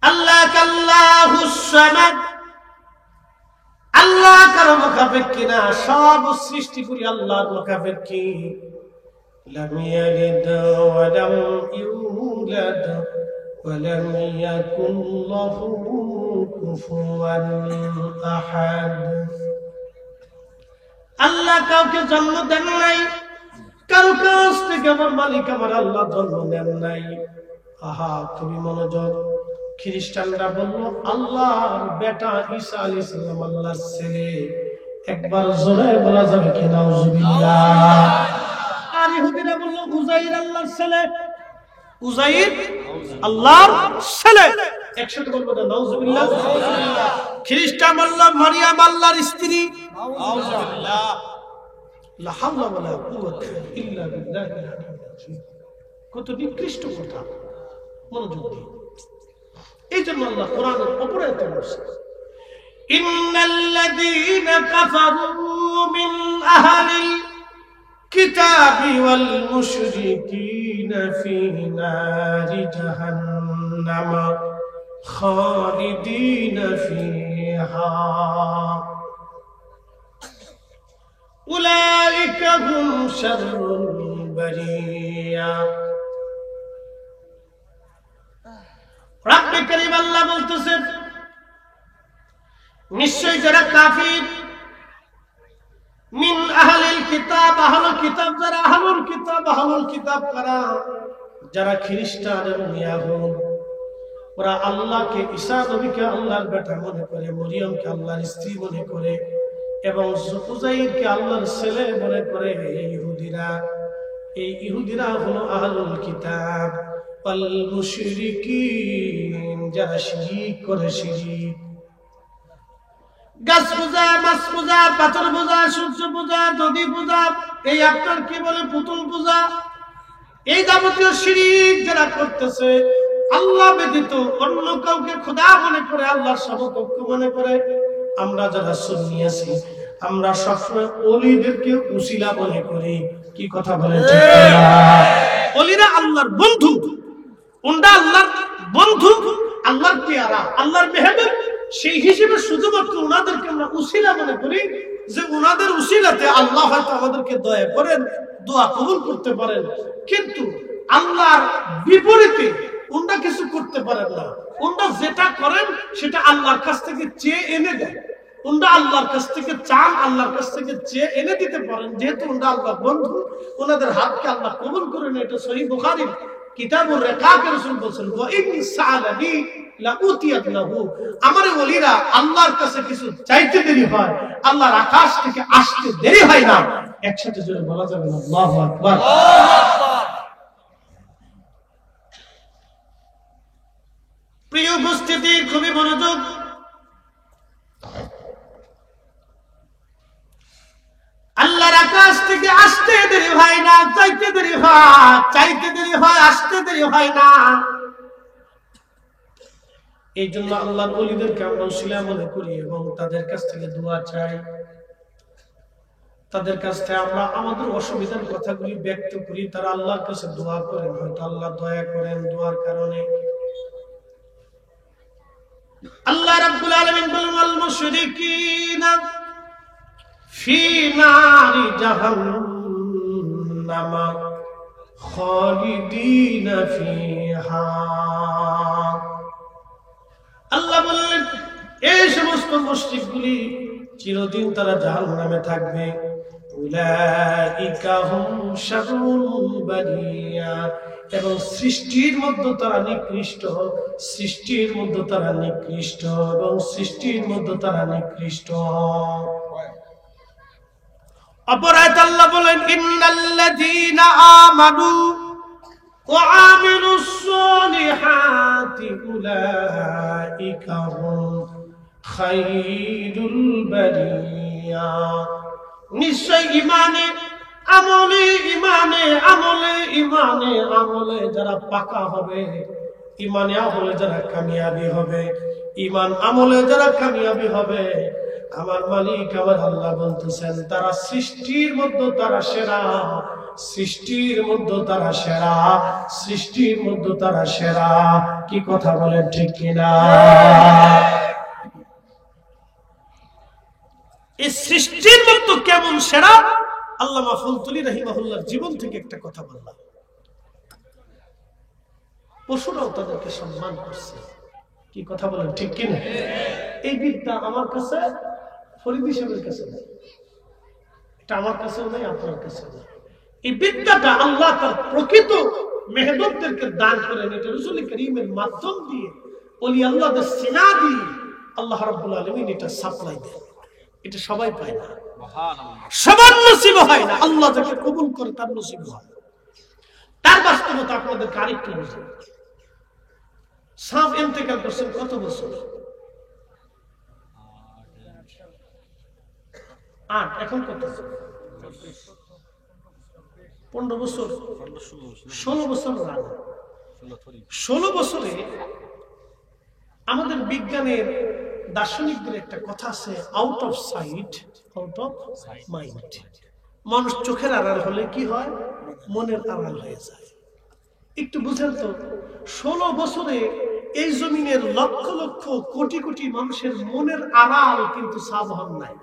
আল্লাহ কাল্লাহুস সামাদ, আল্লাহ কারো মুখাপেক্ষী না, সব সৃষ্টি করি আল্লাহর মুখাপেক্ষী। লাম ইয়ালিদ ওয়া লাম ইউলাদ ওয়া লাম ইয়াকুল লাহু কুফুয়ান আহাদ। আল্লাহ কাউকে জন্ম দেন নাই, কারো কাছ থেকে আমার মালিক আমার আল্লাহ জন্ম দেন নাই। আহা, খুবই মনোযোগ। খ্রিস্টানরা বলল আল্লাহর বেটা ঈসা আলাইহিস সালাম আল্লাহর ছেলে। একবার জোরে বলা যাবে কি নাউজুবিল্লাহ? আর ইহুদিরা বলল উযাইর আল্লাহর ছেলে। উযাইর আল্লাহর ছেলে। একসাথে বলবো না নাউজুবিল্লাহ? খ্রিস্টান বলল মারিয়াম আল্লাহর স্ত্রী। নাউজুবিল্লাহ। লা হাওলা ওয়ালা কুওয়াতা ইল্লা বিল্লাহ। কত নিকৃষ্ট কথা, মনোযোগ দিন। এই জন্য আল্লাহ কোরআনের উপরে এত বলছে, ইন্নাল্লাযীনা কাফারু মিন আহলিল কিতাবি ওয়াল মুশরিকিনা ফী নারি জাহান্নাম খালিদিনা ফীহা উলাইকা হুম শাররুল বারিয়া। রব্বে কারীম আল্লাহ বলতেছেন, নিশ্চয় যারা কাফির, মিন আহলিল কিতাব, আহলুল কিতাব যারা, আহলুল কিতাব, আহলুল কিতাব কারা? যারা খ্রিস্টান এবং ইয়াহুদ, ওরা আল্লাহকে, ঈসা নবীকে আল্লাহর বেটা মনে করে, মরিয়মকে আল্লাহর স্ত্রী মনে করে, এবং উযাইরকে আল্লাহর ছেলে মনে করে। এই ইহুদিরা হলো আহলুল কিতাব। ওয়াল মুশরিকিন, যারা শিরক করে, শিরক, গাছ পূজা, মাছ পূজা, পাথর পূজা, সূর্য পূজা, নদী পূজা, এই আপনার কি বলে পুতুল পূজা, এই যাবতীয় শিরক যারা করতেছে, আল্লাহ ব্যতীত অন্য কাউকে খোদা মনে করে, আল্লাহর সমকক্ষ মনে করে। আমরা যারা সুন্নি আছি, আমরা সবসময় ওলিদেরকে উসিলা মনে করি। কি কথা বলেন? ওলিরা আল্লাহর বন্ধু, ওনরা আল্লাহর বন্ধু, আল্লাহর পেয়ারা, আল্লাহর মেহবুব। সেই হিসেবে শুধুমাত্র ওনাদেরকে আমরা উসিলা মনে করি, যে ওনাদের উসিলাতে আল্লাহ হয়তো আমাদেরকে দয়া করেন, দোয়া কবুল করতে পারেন। কিন্তু আল্লাহর বিপরীতে ওনরা কিছু করতে পারেন না। ওনরা যেটা করেন সেটা আল্লাহর কাছ থেকে চেয়ে এনে দেয়। ওনরা আল্লাহর কাছ থেকে চান, আল্লাহর কাছ থেকে চেয়ে এনে দিতে পারেন। যেহেতু ওনরা আল্লাহর বন্ধু, ওনাদের হাতকে আল্লাহ কবুল করেন। এটা সহিহ বুখারীর কিতাবুর রিকাকে রাসূল বলেন, ওয়া ইন সাআলানি লা উতিয়াতনাহু। আমার ওলিরা আল্লাহর কাছে কিছু চাইতে দেরি হয়, আল্লাহর আকাশ থেকে আসতে দেরি হয় না। একসাথে জোরে বলা যাবে না আল্লাহু আকবার? প্রিয় উপস্থিতি, খুবই মনোযোগ। আল্লাহর আকাশ থেকে আসতে দেরি হয় না, চাইতে দেরি হয়, চাইতে দেরি হয়, আসতে দেরি হয় না। এই জন্য আল্লাহর ওলিদেরকে আমরা উসিলা মনে করি এবং তাদের কাছ থেকে দোয়া চাই। তাদের কাছ থেকে আমরা আমাদের অসুবিধার কথাগুলি ব্যক্ত করি, তারা আল্লাহর কাছে দোয়া করেন, হয়তো আল্লাহ দয়া করেন দোয়ার কারণে। আল্লাহ রাব্বুল আলামিন বলেন, ওয়াল মুশরিকিনা ফি নারি জাহান্নাম খালিদিনা ফিহা। আল্লাহ বললেন এই সমস্ত মুশরিকগুলি চিরদিন তারা জাহান্নামে থাকবে। উলাইকা হুম শাররুল বারিয়া, এবং সৃষ্টির মধ্যে তারা নিকৃষ্ট, সৃষ্টির মধ্যে তারা নিকৃষ্ট, এবং সৃষ্টির মধ্যে তারা নিকৃষ্ট। অপর আয়াতে আল্লাহ বলেন ইন্নাল্লাযীনা আমানু ওয়া আমিলুস সালিহাতি উলাইকা হুম খায়রুল বারিয়া। নিশ্চয় ইমানে আমলে যারা পাকা হবে, ইমানে আমলে যারা কামিয়াবি হবে, ইমান আমলে যারা কামিয়াবি হবে, আমার মালিক আমার আল্লাহ বলতেছেন তারা সৃষ্টির মধ্যে তারা সেরা, সৃষ্টির মধ্যে তারা সেরা, সৃষ্টির মধ্যে তারা সেরা। কি কথা বলেন ঠিক কিনা? এই সৃষ্টির মধ্যে কেমন সেরা, আল্লামা ফুলতুলি রাহিমাহুল্লাহর জীবন থেকে একটা কথা বললাম। পশুরাও তাদেরকে সম্মান করছে। কি কথা বলেন ঠিক কিনা? এই বিদ্যা আমার কাছে, ফরিদ সাহেবের কাছে নেই, এটা আমার কাছেও নেই, আপনার কাছেও নেই। এই বিদ্যাটা আল্লাহ তার প্রকৃত মেহনতদেরকে দান করেন। এটা রাসূল করিমের মাধ্যম দিয়ে, ওলি আল্লাহদের সিনা দিয়ে আল্লাহ রাব্বুল আলামিন এটা সাপ্লাই দেন। এটা সবাই পায় না, সবার নসিব হয় না। আল্লাহ যাকে কবুল করে তার নসিব হয়। তার বাস্তবতা আপনাদের আরেকটু বুঝুন। সাহেব ইন্তেকাল করছেন কত বছর? 8। এখন কত? 15 বছর, 16 বছর। 16 বছরে আমাদের বিজ্ঞানের দার্শনিকদের একটা কথা আছে, out of sight out of mind. মানুষ চোখের আড়াল হলে কি হয়? মনের আড়াল হয়ে যায়। একটু বুঝেন তো, 16 বছরে এই জমিনের লক্ষ লক্ষ কোটি কোটি মানুষের মনের আড়াল কিন্তু সাফ হন নাই।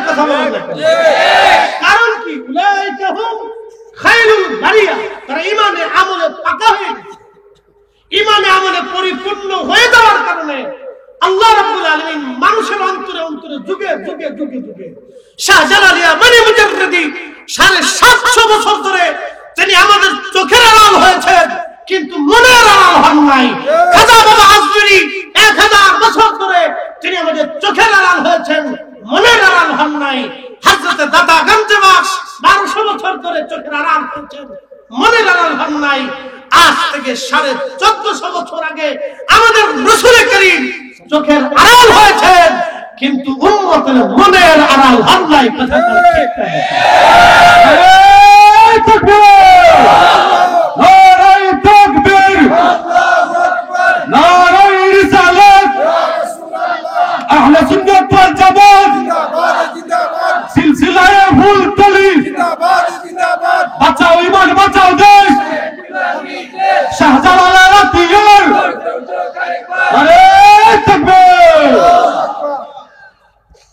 কথা বলেন না? কারণ কি? উলাইকা হুম খায়রুল বারিয়া, তারা ইমানে আমলে পাকা হয়ে গেছে। ইমানে আমলে পরিপূর্ণ হয়ে যাওয়ার কারণে আল্লাহ রাব্বুল আলামিন মানুষের অন্তরে অন্তরে যুগে যুগে যুগে যুগে শাহজালালিয়া মানে মুজাদ্দিদি 750 বছর ধরে তিনি আমাদের চোখের আড়াল হয়েছেন, কিন্তু মনের আড়াল হন নাই। খাজা বাবা আজমিরি 1000 বছর ধরে তিনি আমাদের চোখের আড়াল হয়েছেন, মনের আড়াল হন নাই। হযরত দাদা গঞ্জবাস 1200 বছর ধরে চোখের আড়াল হয়েছেন, মনের আড়াল হন নাই। আজ থেকে 1450 বছর আগে আমাদের রাসূল করিম চোখের আড়াল হয়েছেন, কিন্তু উম্মতের মনের আড়াল হন নাই। কথা বলতে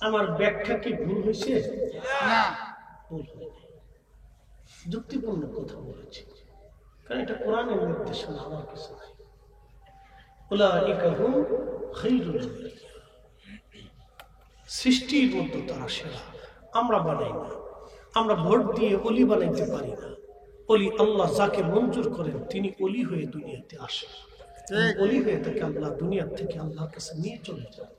আমার ব্যাখ্যা কি ভুল হয়েছে? না, ভুল হয়নি, যুক্তিপূর্ণ কথা বলেছি, কারণ এটা কোরআনের নির্দেশনা, আমার কিছু নাই। উলাইকা হুম খায়রুল বারিয়া, সৃষ্টির মধ্যে তারা সেরা। আমরা বানাই না, আমরা ভোট দিয়ে অলি বানাইতে পারি না। অলি আল্লাহ যাকে মঞ্জুর করেন তিনি অলি হয়ে দুনিয়াতে আসেন, অলি হয়ে তাকে আল্লাহ দুনিয়ার থেকে আল্লাহর কাছে নিয়ে চলে যান।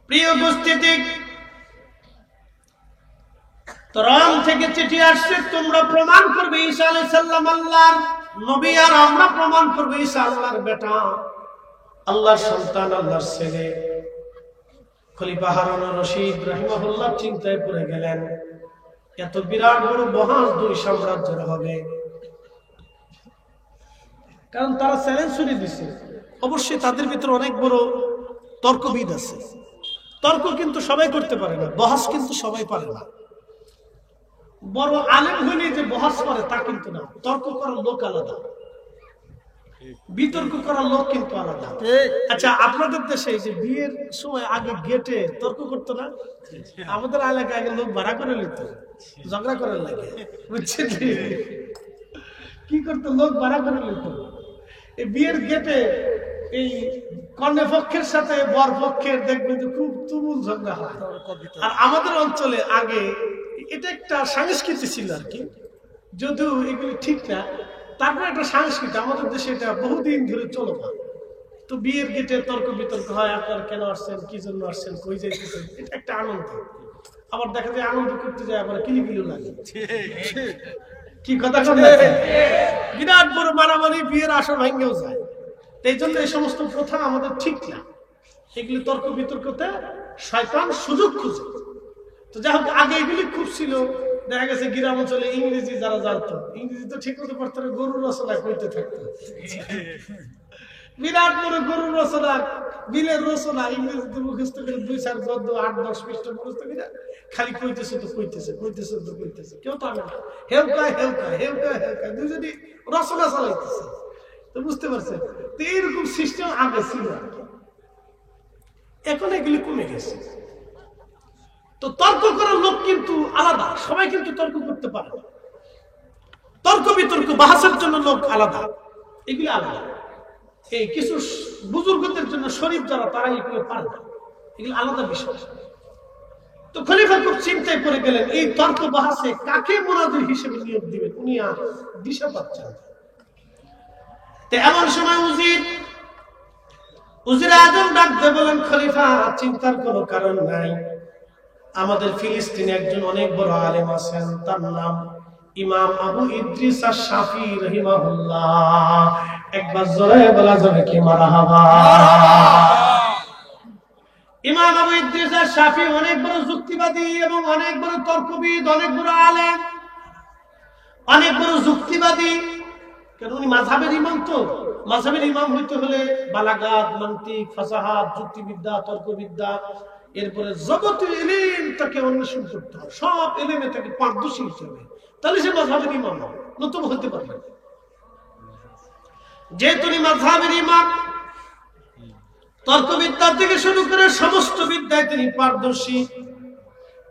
প্রিয় উপস্থিতি, রোম থেকে চিঠি আসছে, তোমরা প্রমাণ করবে ঈসা আলাইহিস সালাম আল্লাহর নবী, আর আমরা প্রমাণ করবে ঈসা আল্লাহর বেটা, আল্লাহর সন্তান, আল্লাহর ছেলে। খলিফা হারুন রশিদ রাহিমাহুল্লাহ চিন্তায় পড়ে গেলেন, এত বিরাট বড় মহান দুই সাম্রাজ্যের হবে, কারণ তারা চ্যালেঞ্জ শুনে দিছে। অবশ্যই তাদের ভিতরে অনেক বড় তর্কবিদ আছে। তর্ক কিন্তু সবাই করতে পারে না, বহাস কিন্তু সবাই পারে না। বড় আলেম হইলে যে বহাস করে তা কিন্তু না, তর্ক করার লোক আলাদা। বিতর্ক করার লোক কিন্তু আলাদা। আচ্ছা, আপনাদের দেশে যে বিয়ের সময় আগে গেটে তর্ক করতো না? আমাদের এলাকায় আগে লোক ভাড়া করে নিত, ঝগড়া করার লাগে, বুঝছেন? কি করতো? লোক ভাড়া করে নিত। এই বিয়ের গেটে এই কন্যা পক্ষের সাথে বর পক্ষের দেখবেন যে খুব তুমুল ঝগড়া হয়। আর আমাদের অঞ্চলে আগে এটা একটা সংস্কৃতি ছিল আর কি, যদিও এগুলি ঠিক না, তারপরে একটা সংস্কৃতি আমাদের দেশে এটা বহুদিন ধরে চলমান। তো বিয়ের গেটে তর্ক বিতর্ক হয়, আপনারা কেন আসছেন, কি জন্য আসছেন, কই যাইতেছেন, এটা একটা আনন্দ। আবার দেখা যায় আনন্দ করতে যায় আবার কিলিকিলিও লাগে। কি কথা বলেন? বিরাট বড় মারামারি, বিয়ের আসর ভাঙ্গেও যায়। এই জন্য এই সমস্ত প্রথা আমাদের ঠিক না। এগুলি তর্ক বিতর্কতে শয়তান সুযোগ খুঁজে। তো যাই হোক, আগে এগুলি খুব ছিল। দেখা গেছে গ্রাম অঞ্চলে ইংরেজি যারা জানতো, ইংরেজি তো ঠিক মতো পারতো না, গরুর রচনা করতে থাকতো। বিরাট বড় গরুর রচনা, বিলের রচনা ইংরেজিতে মুখস্থ করে 2-4 গদ্য 8-10 পৃষ্ঠা মুখস্থ করে খালি কইতেছে তো কইতেছে, কইতেছে তো কইতেছে, কেউ টানে না। হেউকায় হেউকায় হেউকায় হেউকায় দুজনই রচনা চালাইতেছে। তো বুঝতে পারছেন? তো এইরকম সিস্টেম আগে ছিল, এখন এগুলি কমে গেছে। তো তর্ক করার লোক কিন্তু আলাদা, সবাই কিন্তু তর্ক করতে পারে না। তর্ক বিতর্ক বাহাসের জন্য লোক আলাদা, এগুলি আলাদা। এই কিছু বুজুর্গদের জন্য শরীফ যারা, তারা এগুলো পারে না, এগুলো আলাদা বিষয়। তো খলিফা খুব চিন্তায় পড়ে গেলেন, এই তর্ক বাহাসে কাকে মুনাজির হিসেবে নিয়োগ দিবেন, উনি আর দিশা পাচ্ছেন না। তো এমন সময় উজির আজম ডাক দিয়ে বলেন, খলিফা চিন্তার কোনো কারণ নাই, আমাদের ফিলিস্তিনে একজন অনেক বড় আলেম আছেন, তার নাম ইমাম আবু ইদ্রিস আশ-শাফি রাহিমাহুল্লাহ। একবার জোরে বলা যাবে কি মারহাবা? ইমাম আবু ইদ্রিস আশ-শাফি অনেক বড় যুক্তিবাদী এবং অনেক বড় তর্কবিদ, অনেক বড় আলেম, অনেক বড় যুক্তিবাদী। কারণ উনি মাযহাবের ইমাম। তো মাযহাবের ইমাম হইতে হলে বালাগাত, মানতিক, ফাসাহাত, যুক্তিবিদ্যা, তর্কবিদ্যা, এরপরে যাবতীয় ইলম তাকে অন্বেষণ করতে হবে, সব ইলমে তাকে পারদর্শী হতে হবে, তাহলে সে মাযহাবের ইমাম হবে, নতুবা হতে পারবে না। যেহেতু উনি মাযহাবের ইমাম, তর্কবিদ্যা থেকে শুরু করে সমস্ত বিদ্যায় তিনি পারদর্শী,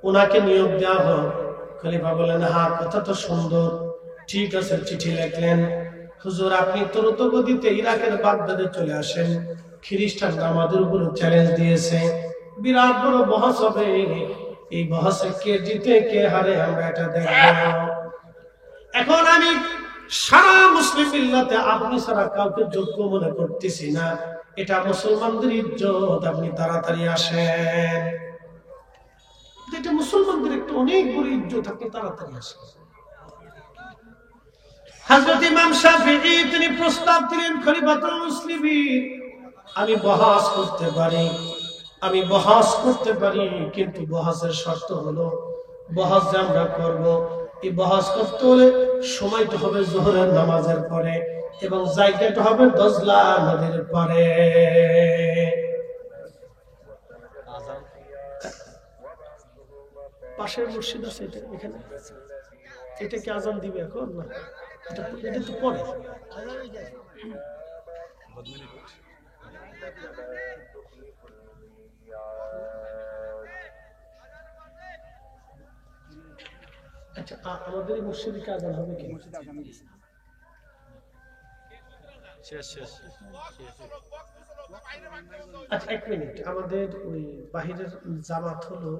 ওনাকে নিয়োগ দেওয়া হয়। খলিফা বলেন, হ্যাঁ কথা তো সুন্দর, ঠিক আছে। চিঠি লিখলেন, হুজুর আপনি দ্রুত গতিতে ইরাকের বাগদাদে চলে আসেন, খ্রিস্টানরা আমাদের উপর চ্যালেঞ্জ দিয়েছে, বিরাট বড় বহস হবে, এই বহসে কে জিতে কে হারে আমরা এটা দেখব। এখন আমি সারা মুসলিম মিল্লাতে আপনি ছাড়া কাউকে যোগ্য মনে করতেছি না, এটা মুসলমানদের ইজ্জত, আপনি তাড়াতাড়ি আসেন। এটা মুসলমানদের একটা অনেক বড় ইজ্জত, আপনি তাড়াতাড়ি আসেন। হযরত ইমাম শাফিঈ তিনি প্রস্তাব দিলেন, খলিফাতুল মুসলিমিন আমি বহাস করতে পারি, আমি বহাস করতে পারি, কিন্তু বহাসের শর্ত হলো, বহাস যে আমরা করব, এই বহাস করতে হলে সময়টা হবে যোহরের নামাজের পরে এবং জায়গাটা হবে দজলা নদীর পারে। পাশের মসজিদ আছে এটা, এখানে এটা কি আজান দিবে এখন? না, এটা তো পরে। আচ্ছা, আমাদের এই মসজিদে কি আজান হবে কি? আচ্ছা, 1 মিনিট, আমাদের ওই বাহিরের জামাত হলো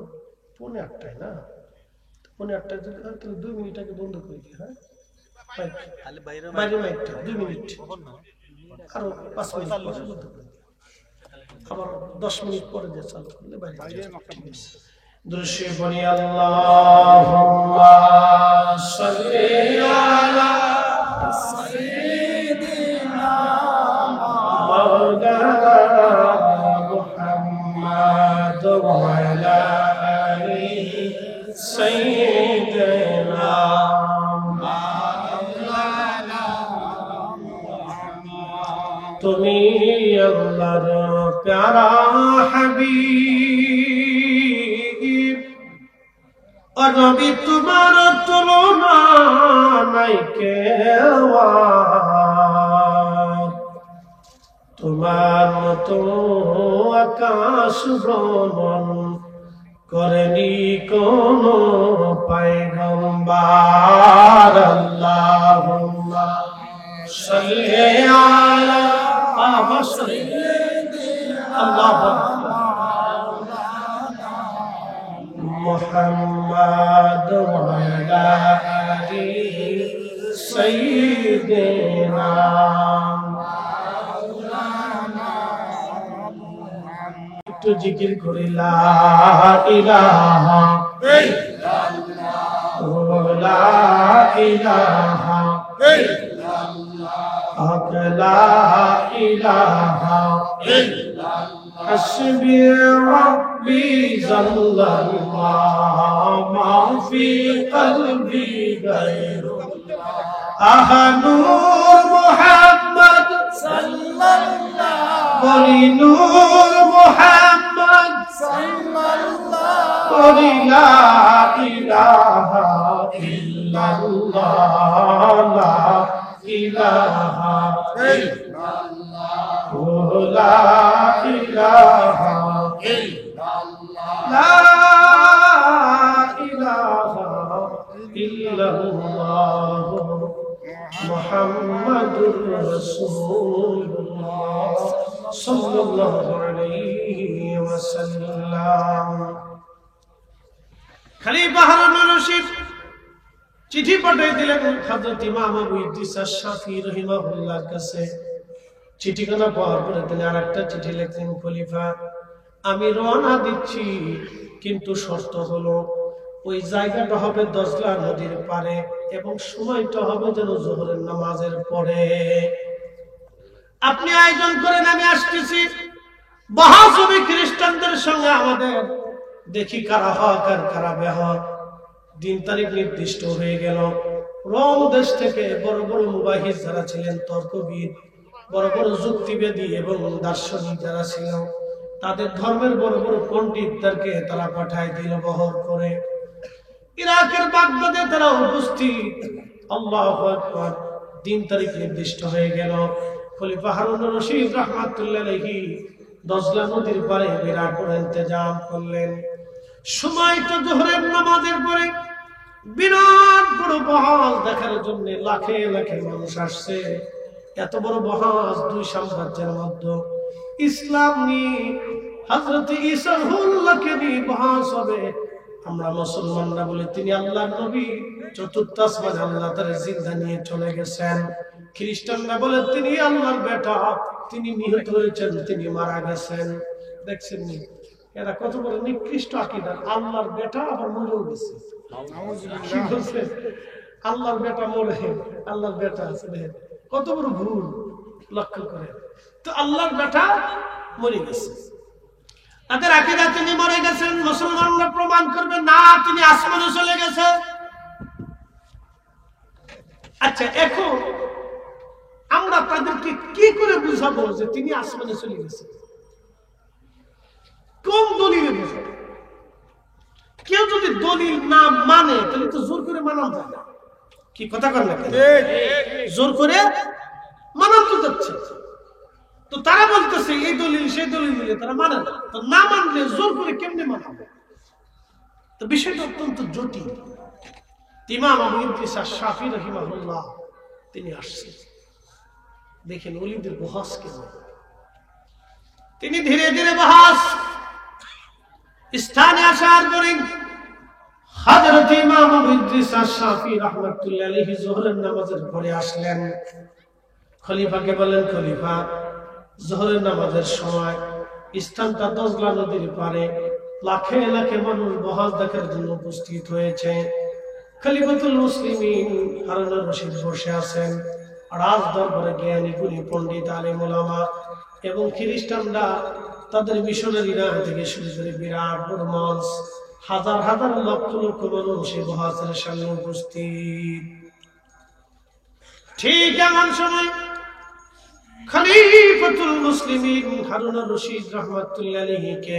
8:45 না? 8:45 যদি হয় তাহলে 2 মিনিট আগে বন্ধ করে দিই। হ্যাঁ, বাইরে মাইকটা 2 মিনিট, আরো 5 মিনিট পরে বন্ধ করে দিই, আবার 10 মিনিট পরে দিয়ে চালু করলে বাইরে ঠিক আছে। দৃশ্যে বলি আল্লাহুম্মা সাল্লি আলা সাইয়্যিদিনা মাওলানা মুহাম্মাদ ওয়া আলা আলি সাইয়্যিদিনা মাওলানা মুহাম্মাদ। তুমি আল্লাহর প্যারা হাবিব, और नबी तुम्हारा तुलना नहीं केवा, তোমার মতো আকাশ ভ্রমণ করেনি কোন পয়গম্বর। আল্লাহুম্মা সাল্লি আলা মুহাম্মাদ ওয়া আলা আলি সাইয়্যিদিনা। একটু জিকির করি লা ইলাহা ইল্লাল্লাহ, লা ইলাহা ইল্লাল্লাহ, লা ইলাহা ইল্লাল্লাহ, হাসবি রাব্বি জাল্লাল্লাহ, মা ফি কলবি গায়রুল্লাহ। আহা নূর মুহাম্মদ সাল্লাল্লাহু, বলি নূর মুহাম্মদ সাল্লাল্লাহু, বলি লা ইলাহা ইল্লাল্লাহ, লা ইলাহা ইল্লাল্লাহ, লা ইলাহা ইল্লাল্লাহ, লা ইলাহা ইল্লাল্লাহ, মুহাম্মাদুর রাসূলুল্লাহ সাল্লাল্লাহু আলাইহি ওয়াসাল্লাম। খলিফা হারুনুর রশিদ চিঠি পাঠিয়ে দিলেন হযরত ইমাম আবু ইদ্রিস আশ-শাফি রাহিমাহুল্লাহর কাছে। চিঠিখানা পাওয়ার পরে তিনি আরেকটা চিঠি লিখলেন, খলিফা আমি রওনা দিচ্ছি, কিন্তু শর্ত হলো ওই জায়গাটা হবে দজলা নদীর পারে এবং সময়টা হবে যেন যোহরের নামাজের পরে। আপনি আয়োজন করেন, আমি আসতেছি। বহাস হবে খ্রিস্টানদের সঙ্গে আমাদের, দেখি কারা হক আর কারা বেহক। দিন তারিখ নির্দিষ্ট হয়ে গেল। রোম দেশ থেকে বড় বড় মুবাহিস যারা ছিলেন, তর্কবিদ, বড় বড় যুক্তিবেদী এবং দার্শনিক যারা ছিল, তাদের ধর্মের বড় বড় পণ্ডিতদেরকে তারা পাঠায় দিল বহর করে। ইরাকের বাগদাদে তারা উপস্থিত। আল্লাহু আকবার। দিন তারিখ নির্দিষ্ট হয়ে গেল। খলিফা হারুনুর রশিদ রাহমাতুল্লাহ আলাইহি দজলা নদীর পারে বিরাট বড় ইন্তজাম করলেন। সময়টা যোহরের নামাজের পরে। বিরাট বড় বহাজ দেখার জন্য লাখে লাখে মানুষ আসছে। এত বড় বহাজ দুই সাম্রাজ্যের মধ্যে। ইসলাম নিয়ে হযরত ঈসা রূহুল্লাহকে নিয়ে বহাজ হবে। আমরা মুসলমানরা বলি তিনি আল্লাহর নবী, চতুর্থ আসমানে আল্লাহ তার জিন্দা নিয়ে চলে গেছেন। খ্রিস্টানরা বলে তিনি আল্লাহর বেটা, তিনি নিহত হয়েছেন, তিনি মারা গেছেন। দেখছেন নি এরা কত বড় নিকৃষ্ট আকীদা। আল্লাহর বেটা আবার মরেও গেছে। আল্লাহর বেটা মরে, আল্লাহর বেটা আছে, কত বড় ভুল লক্ষ্য করে। তো আল্লাহর বেটা মরে গেছে, তাদের আকীদা তিনি মরে গেছেন। মুসলমানরা প্রমাণ করবে না তিনি আসমানে চলে গেছে। আচ্ছা, এখন আমরা তাদেরকে কি করে বুঝাবো যে তিনি আসমানে চলে গেছেন? কোন দলিলে বুঝাবো? কেউ যদি দলিল না মানে তাহলে তো জোর করে মানানো যায় না। কি কথা কর না, জোর করে মানানো যাচ্ছে। তো তারা বলতেছে এই দলিল সেই দলিল দিলে তারা মানে না, তো না মানলে জোর করে কেমনে মানাবে? তো বিষয়টা অত্যন্ত জটিল। ইমাম আবু ইদ্রিস আশ-শাফি রাহিমাহুল্লাহ তিনি আসছেন। দেখেন ওলিদের বহাস কেমন। তিনি ধীরে ধীরে বহাস স্থানে আসার পরে হযরত ইমাম আবু ইদ্রিস আশ-শাফি রাহমাতুল্লাহি আলাইহি যোহরের নামাজের পরে আসলেন। খলিফাকে বলেন, খলিফা যোহরের নামাজের সময় স্থানটা দজলা নদীর পারে, লাখে লাখে মানুষ বহাস দেখার জন্য উপস্থিত হয়েছে। খলিফাতুল মুসলিমিন হারুনুর রশিদ বসে আছেন। রাজ দরবারে জ্ঞানী গুণী পণ্ডিত আলেম ওলামা এবং খ্রিস্টানরা তাদের মিশনারিরা থেকে শুরু করে বিরাট বড় মঞ্চ, হাজার হাজার লক্ষ লক্ষ মানুষ এই বহাসের সামনে উপস্থিত। ঠিক এমন সময় খলিফাতুল মুসলিমিন হারুনুর রশিদ রাহমাতুল্লাহি আলাইহিকে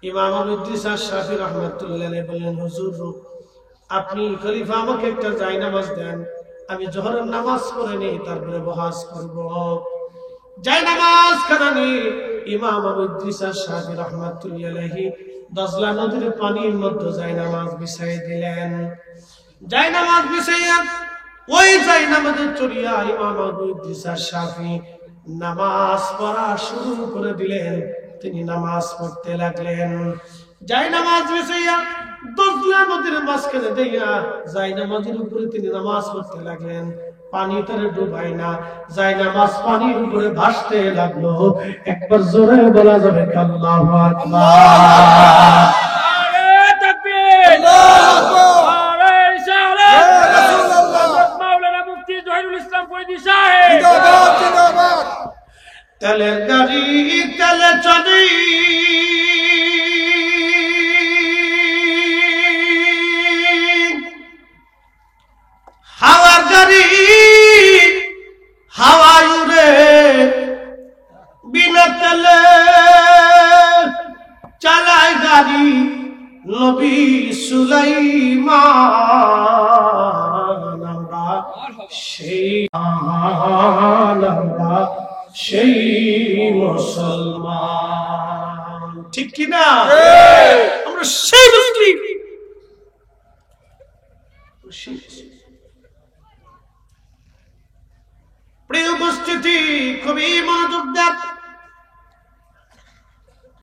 ইমাম আবু ইদ্রিস আশ-শাফি রাহমাতুল্লাহি আলাইহি বললেন, হুজুর আপনি খলিফা আমাকে একটা জায়নামাজ দেন, আমি যোহরের নামাজ পড়ে নেই, তারপরে বহাস করব। যাই নামাজ খানানি ইমাম আবু ইদ্রিস আশ-শাফি রাহমাতুল্লাহি আলাইহি দজলা নদীর পানির মধ্যে যাই নামাজ বিছাই দিলেন। যাই নামাজ বিছাইয়া ওই যাই নামাজের চড়িয়া ইমাম আবু ইদ্রিস আশ-শাফি নামাজ পড়া শুরু করে দিলেন। তিনি নামাজ পড়তে লাগলেন। যাই নামাজ বিছাইয়া দজলা নদীর মাঝখানে দিয়া যাই নামাজের উপরে তিনি নামাজ পড়তে লাগলেন। পানি তারে ডুবাই না, যাই নামাজ পানির উপরে ভাসতে লাগলো। একবার জোরে বলা যাবে আল্লাহু আকবার। নারে তাকবীর, আল্লাহু আকবার, নারে রিসালাত, হযরত মাওলানা মুফতি জহিরুল ইসলাম ফরিদী সাহেব জিন্দাবাদ জিন্দাবাদ। তেলের গাড়ি তেলে চলে, হাওয়ার গাড়ি হাওয়ায় উড়ে, বিনা তেলে চালায় গাড়ি নবী সুলাইমান। আমরা সেই মুসলমান, ঠিক কিনা? আমরা সেই মুসলিম। প্রিয় উপস্থিতি, খুবই মনোযোগ দেন।